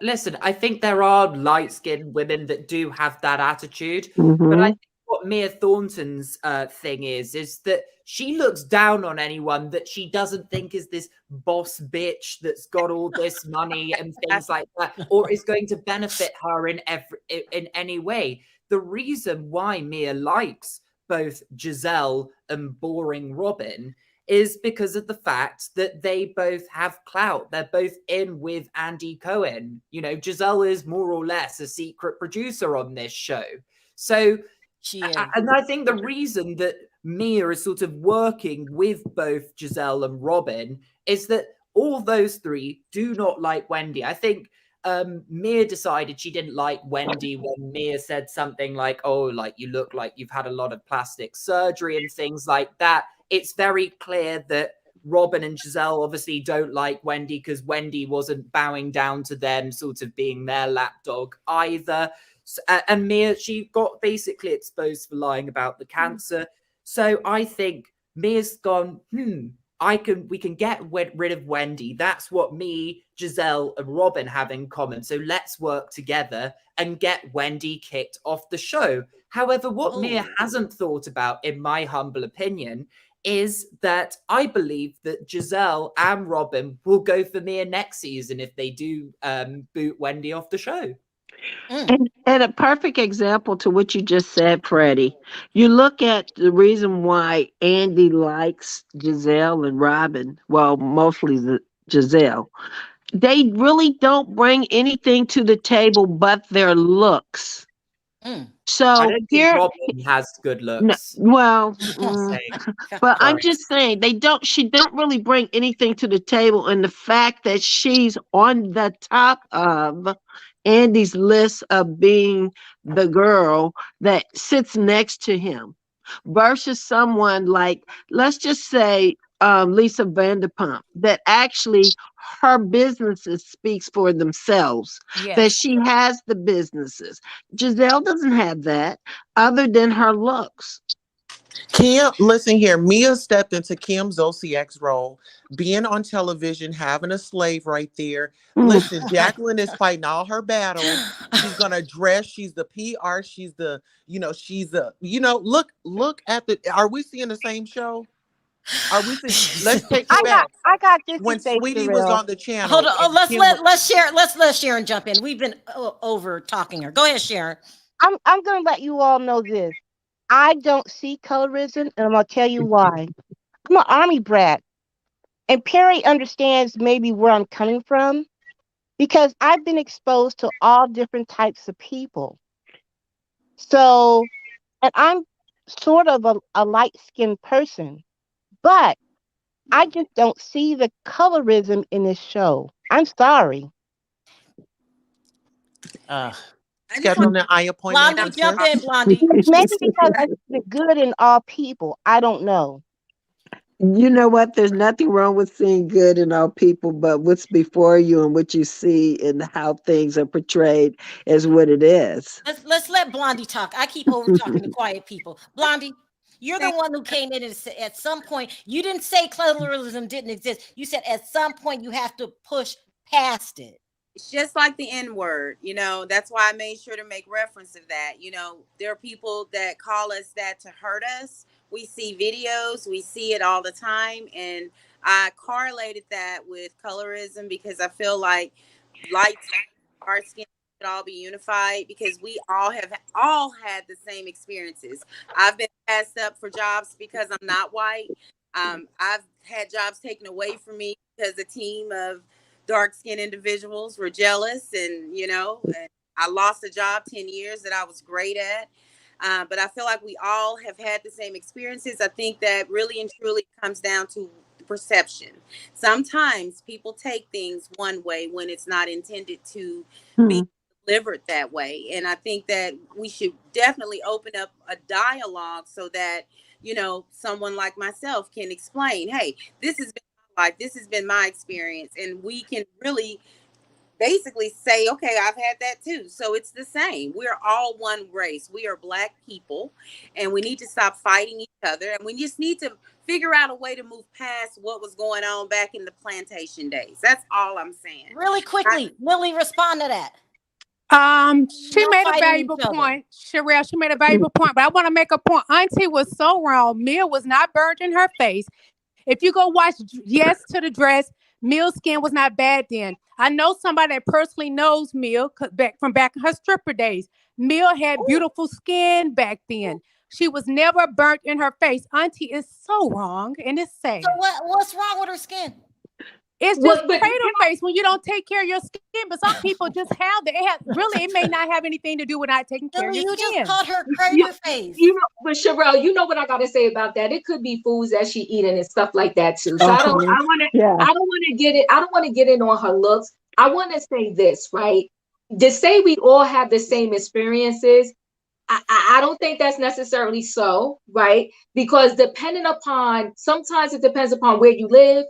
Listen, I think there are light-skinned women that do have that attitude, but I think what Mia Thornton's thing is that she looks down on anyone that she doesn't think is this boss bitch that's got all this money and things like that, or is going to benefit her in any way. The reason why Mia likes both Giselle and boring Robin is because of the fact that they both have clout. They're both in with Andy Cohen. You know, Giselle is more or less a secret producer on this show. So, and I think the reason that Mia is sort of working with both Giselle and Robin is that all those three do not like Wendy. I think Mia decided she didn't like Wendy when Mia said something like, oh, like you look like you've had a lot of plastic surgery and things like that. It's very clear that Robin and Giselle obviously don't like Wendy because Wendy wasn't bowing down to them, sort of being their lapdog either. So, and Mia, she got basically exposed for lying about the cancer. So I think Mia's gone, we can get rid of Wendy. That's what me, Giselle, and Robin have in common. So let's work together and get Wendy kicked off the show. However, what Mia hasn't thought about, in my humble opinion, is that I believe that Giselle and Robin will go for Mia next season if they do boot Wendy off the show. And a perfect example to what you just said, Freddie. You look at the reason why Andy likes Giselle and Robin, well, mostly Giselle. They really don't bring anything to the table but their looks. So I don't think Robin has good looks. But I'm just saying she don't really bring anything to the table, and the fact that she's on the top of Andy's list of being the girl that sits next to him versus someone like, let's just say, Lisa Vanderpump, that actually her businesses speaks for themselves, that she has the businesses. Giselle doesn't have that other than her looks. Kim, listen here. Mia stepped into Kim Zolciak's role, being on television, having a slave right there. Listen, Jacqueline is fighting all her battles. She's gonna dress. She's the PR. She's the, look at the. Are we seeing the same show? Are we seeing? Let's take it back. I got this When to say, Sweetie was Sharrell. on the channel. Hold on. Let's let Sharon jump in. We've been over talking her. Go ahead, Sharon. I'm gonna let you all know this. I don't see colorism, and I'm gonna tell you why. I'm an Army brat, and Perry understands maybe where I'm coming from because I've been exposed to all different types of people. So, and I'm sort of a light-skinned person, but I just don't see the colorism in this show. I'm sorry. Schedule an eye appointment. Blondie, jump in, Blondie. Maybe because I see the good in all people. I don't know. You know what? There's nothing wrong with seeing good in all people, but what's before you and what you see and how things are portrayed is what it is. Let's let Blondie talk. I keep over talking to quiet people. Blondie, you're the one who came in and said at some point, you didn't say colorism didn't exist. You said at some point you have to push past it. It's just like the N-word, that's why I made sure to make reference of that. There are people that call us that to hurt us. We see videos, we see it all the time. And I correlated that with colorism because I feel like light skin, dark skin should all be unified because we all have had the same experiences. I've been passed up for jobs because I'm not white. I've had jobs taken away from me because a team of dark-skinned individuals were jealous, and I lost a job 10 years that I was great at. But I feel like we all have had the same experiences. I think that really and truly comes down to perception. Sometimes people take things one way when it's not intended to be delivered that way. And I think that we should definitely open up a dialogue so that, someone like myself can explain, hey, this has been like this has been my experience, and we can really basically say, okay, I've had that too. So it's the same. We're all one race. We are Black people, and we need to stop fighting each other, and we just need to figure out a way to move past what was going on back in the plantation days. That's all I'm saying. Really quickly, Lily, respond to that. She made a valuable point. Sharrell, she made a valuable point, but I want to make a point. Auntie was so wrong. Mia was not burnt in her face. If you go watch Yes to the Dress, Mia's skin was not bad then. I know somebody that personally knows Mia from back in her stripper days. Mia had beautiful skin back then. She was never burnt in her face. Auntie is so wrong, and it's sad. So what's wrong with her skin? It's just cradle face when you don't take care of your skin. But some people just have that. It may not have anything to do with not taking care of your You skin. just called her cradle face. You know, but Sharrell, you know what I gotta say about that? It could be foods that she eating and stuff like that too. So I don't want to get it. I don't want to get in on her looks. I want to say this, right? To say we all have the same experiences, I don't think that's necessarily so, right? Because sometimes it depends upon where you live,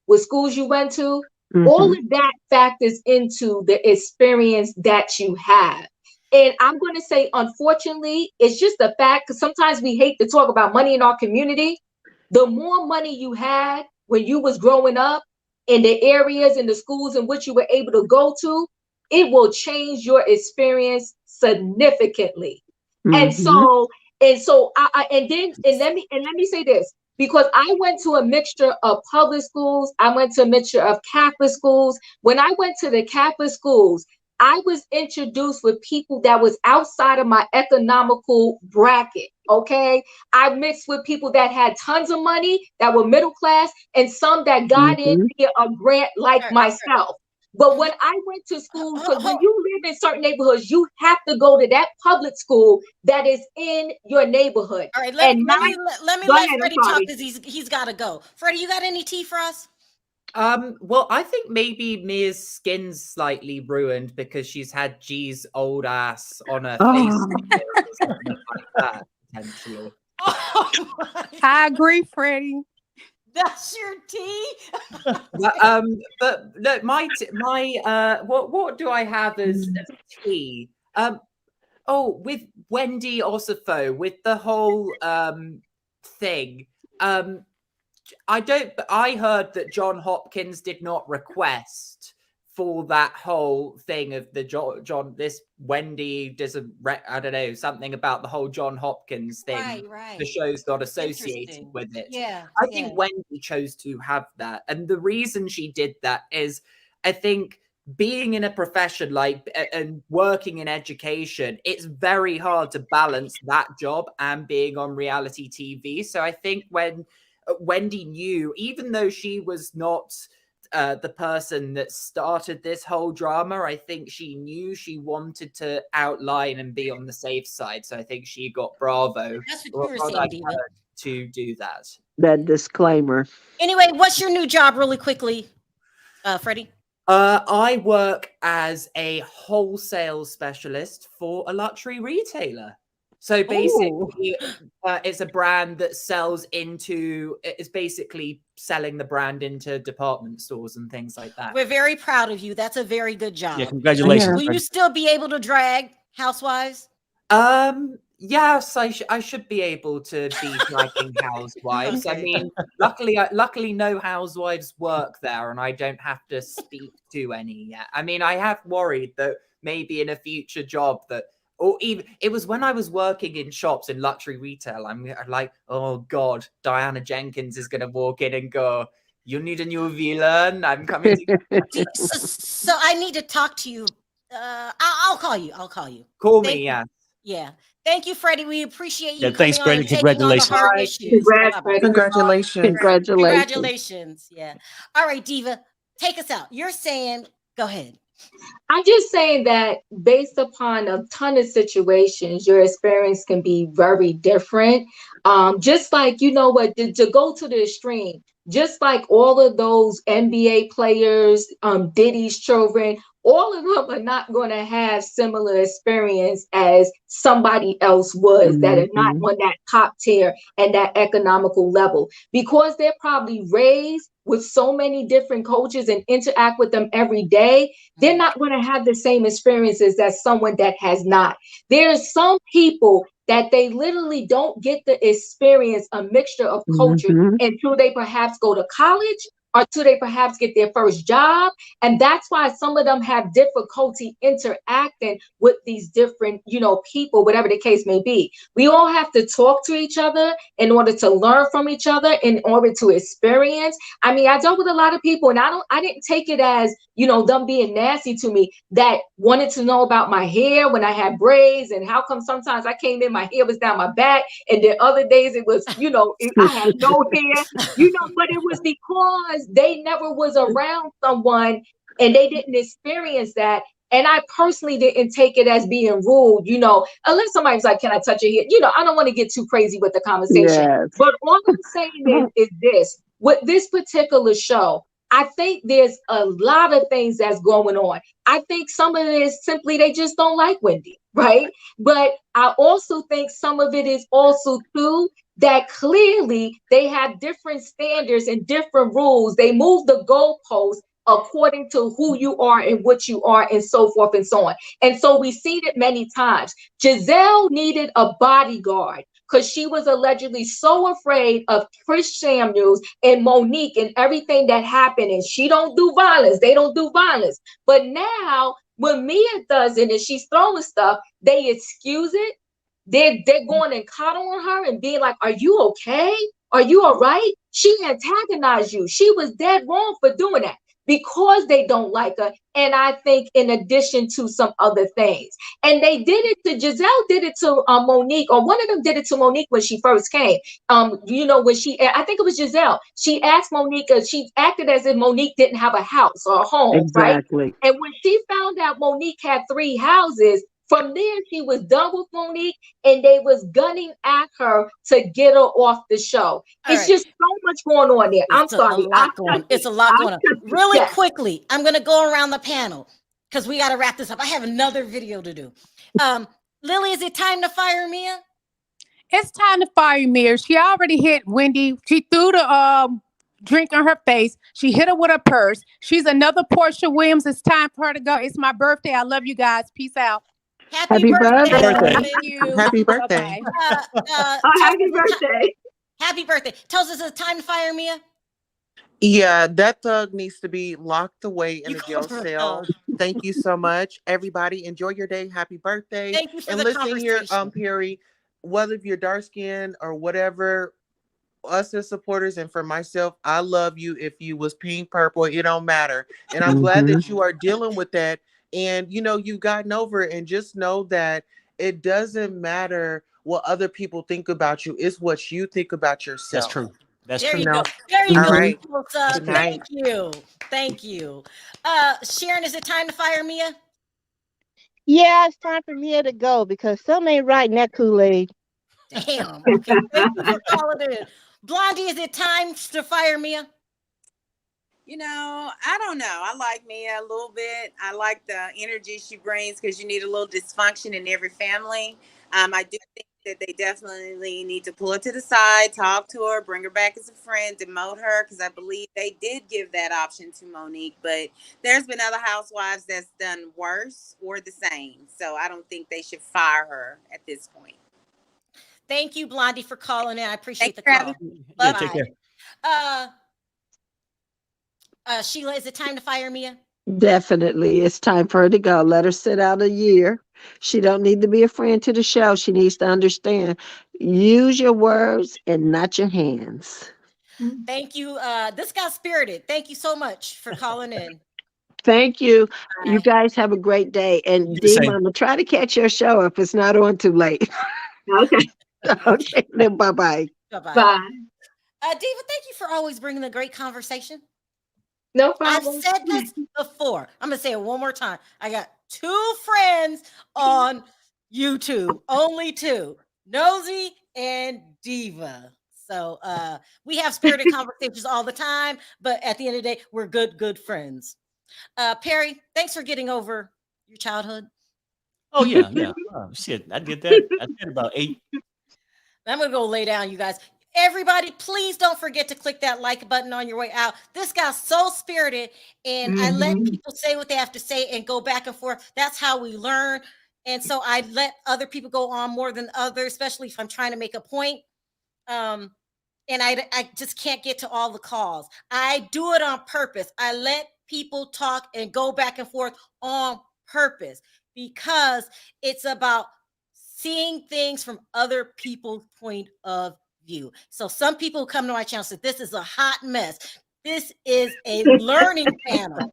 what schools you went to. All of that factors into the experience that you have. And I'm going to say, unfortunately, it's just a fact, because sometimes we hate to talk about money in our community. The more money you had when you was growing up in the areas and the schools in which you were able to go to, it will change your experience significantly. And so let me say this, because I went to a mixture of public schools, I went to a mixture of Catholic schools. When I went to the Catholic schools, I was introduced with people that was outside of my economical bracket. Okay. I mixed with people that had tons of money, that were middle class, and some that got in via a grant like myself. But when I went to school, because when you live in certain neighborhoods, you have to go to that public school that is in your neighborhood. All right, let me let Freddie talk, because he's got to go. Freddie, you got any tea for us? Well, I think maybe Mia's skin's slightly ruined because she's had G's old ass on her face or something like that, potentially. I agree, Freddie. That's your tea. But look, what do I have as tea? With Wendy Osifo, with the whole thing. I heard that John Hopkins did not request for that whole thing of the this Wendy doesn't, I don't know, something about the whole John Hopkins thing. Right. The show's not associated with it. Yeah. I think Wendy chose to have that. And the reason she did that is, I think, being in a profession and working in education, it's very hard to balance that job and being on reality TV. So I think when Wendy knew, even though she was not the person that started this whole drama, I think she knew she wanted to outline and be on the safe side. So I think she got Bravo to do that. That disclaimer. Anyway, what's your new job really quickly, Freddie? I work as a wholesale specialist for a luxury retailer. So basically, it's a brand that it's basically selling the brand into department stores and things like that. We're very proud of you. That's a very good job. Yeah, congratulations. Will you still be able to drag Housewives? Yes, I should be able to be dragging Housewives. Okay. I mean, luckily no Housewives work there, and I don't have to speak to any yet. I mean, I have worried that maybe in a future job or even it was when I was working in shops in luxury retail. I'm like, oh God, Diana Jenkins is going to walk in and go, "You need a new villain. I'm coming to you." So I need to talk to you. I'll call you. Call me, yeah. Yeah. Thank you, Freddie. We appreciate you. Yeah, thanks, Freddie. Congratulations. Congratulations. Yeah. All right, Diva, take us out. You're saying, go ahead. I'm just saying that based upon a ton of situations, your experience can be very different. Just like, you know what, to go to the extreme, just like all of those NBA players, Diddy's children, all of them are not going to have similar experience as somebody else was that are not on that top tier and that economical level, because they're probably raised with so many different coaches and interact with them every day. They're not going to have the same experiences as someone that has not. There's some people that they literally don't get the experience, a mixture of culture, until they perhaps go to college or till they perhaps get their first job. And that's why some of them have difficulty interacting with these different, people, whatever the case may be. We all have to talk to each other in order to learn from each other, in order to experience. I mean, I dealt with a lot of people, and I didn't take it as, them being nasty to me, that wanted to know about my hair when I had braids, and how come sometimes I came in, my hair was down my back, and then other days it was, I had no hair, but it was because they never was around someone and they didn't experience that. And I personally didn't take it as being rude, unless somebody's like, can I touch your hair? I don't want to get too crazy with the conversation. Yes. But all I'm saying is this: with this particular show, I think there's a lot of things that's going on. I think some of it is simply they just don't like Wendy, right? But I also think some of it is also too that clearly they have different standards and different rules. They move the goalposts according to who you are and what you are, and so forth and so on. And so we've seen it many times. Giselle needed a bodyguard because she was allegedly so afraid of Chris Samuels and Monique and everything that happened. And she don't do violence. They don't do violence. But now when Mia does it and she's throwing stuff, they excuse it. They're going and coddling her and being like, are you okay? Are you all right? She antagonized you. She was dead wrong for doing that, because they don't like her. And I think in addition to some other things. And they did it to Giselle, did it to Monique, or one of them did it to Monique when she first came. When I think it was Giselle, she asked Monique, she acted as if Monique didn't have a house or a home, Exactly. right? And when she found out Monique had 3 houses, from there, she was done with Monique, and they was gunning at her to get her off the show. It's just so much going on there. I'm sorry. It's a lot going on. Really quickly, I'm going to go around the panel because we got to wrap this up. I have another video to do. Lily, is it time to fire Mia? It's time to fire Mia. She already hit Wendy. She threw the drink on her face. She hit her with her purse. She's another Portia Williams. It's time for her to go. It's my birthday. I love you guys. Peace out. Happy birthday. Thank you. Happy birthday. Happy birthday. Happy birthday. Tells us it's time to fire Mia. Yeah, that thug needs to be locked away in a jail cell. Thank you so much. Everybody, enjoy your day. Happy birthday. Thank you for and the listen here, conversation. Perry, whether if you're dark skinned or whatever, us as supporters, and for myself, I love you. If you was pink, purple, it don't matter. And I'm glad that you are dealing with that. And you've gotten over it, and just know that it doesn't matter what other people think about you. It's what you think about yourself. That's true. That's there true. you go. There you All go. right. Thank you. Thank you. Sharon, is it time to fire Mia? Yeah, it's time for Mia to go because something ain't right in that Kool-Aid. Damn. Okay. Thank you for calling in. Blondie, is it time to fire Mia? I don't know. I like Mia a little bit. I like the energy she brings because you need a little dysfunction in every family. I do think that they definitely need to pull her to the side, talk to her, bring her back as a friend, demote her, because I believe they did give that option to Monique. But there's been other housewives that's done worse or the same. So I don't think they should fire her at this point. Thank you, Blondie, for calling in. I appreciate the call. Yeah, take care. Sheila, is it time to fire Mia? Definitely. It's time for her to go. Let her sit out a year. She don't need to be a friend to the show. She needs to understand. Use your words and not your hands. Thank you. This got spirited. Thank you so much for calling in. Thank you. Bye. You guys have a great day. And Dee Mama, try to catch your show if it's not on too late. Okay. Okay. Then bye-bye. Bye-bye. Bye. Diva, thank you for always bringing the great conversation. No problem. I've said this before. I'm going to say it one more time. I got 2 friends on YouTube, only 2, Nosy and Diva. So we have spirited conversations all the time, but at the end of the day, we're good friends. Perry, thanks for getting over your childhood. Oh, yeah. Shit, I did that. I did about 8. I'm going to go lay down, you guys. Everybody, please don't forget to click that like button on your way out. This got so spirited, and I let people say what they have to say and go back and forth. That's how we learn. And so I let other people go on more than others, especially if I'm trying to make a point. and I just can't get to all the calls. I do it on purpose. I let people talk and go back and forth on purpose because it's about seeing things from other people's point of view. So some people come to my channel and say, this is a hot mess. This is a learning panel.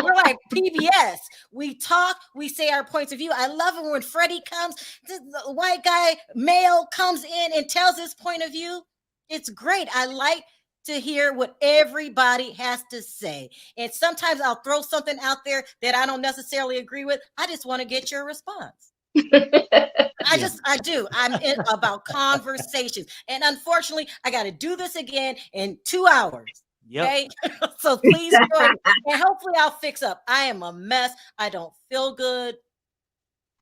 We're like PBS. We talk, we say our points of view. I love it when Freddie comes, the white guy, male, comes in and tells his point of view. It's great. I like to hear what everybody has to say. And sometimes I'll throw something out there that I don't necessarily agree with. I just want to get your response. I do. I'm about conversations. And unfortunately, I got to do this again in 2 hours. Yep. Okay. So please join me. And hopefully I'll fix up. I am a mess. I don't feel good.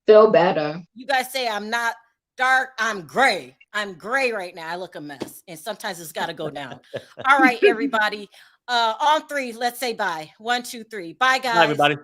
Feel better. You guys say I'm not dark. I'm gray. I'm gray right now. I look a mess. And sometimes it's got to go down. All right, everybody. On 3, let's say bye. 1, 2, 3. Bye, guys. Bye, everybody.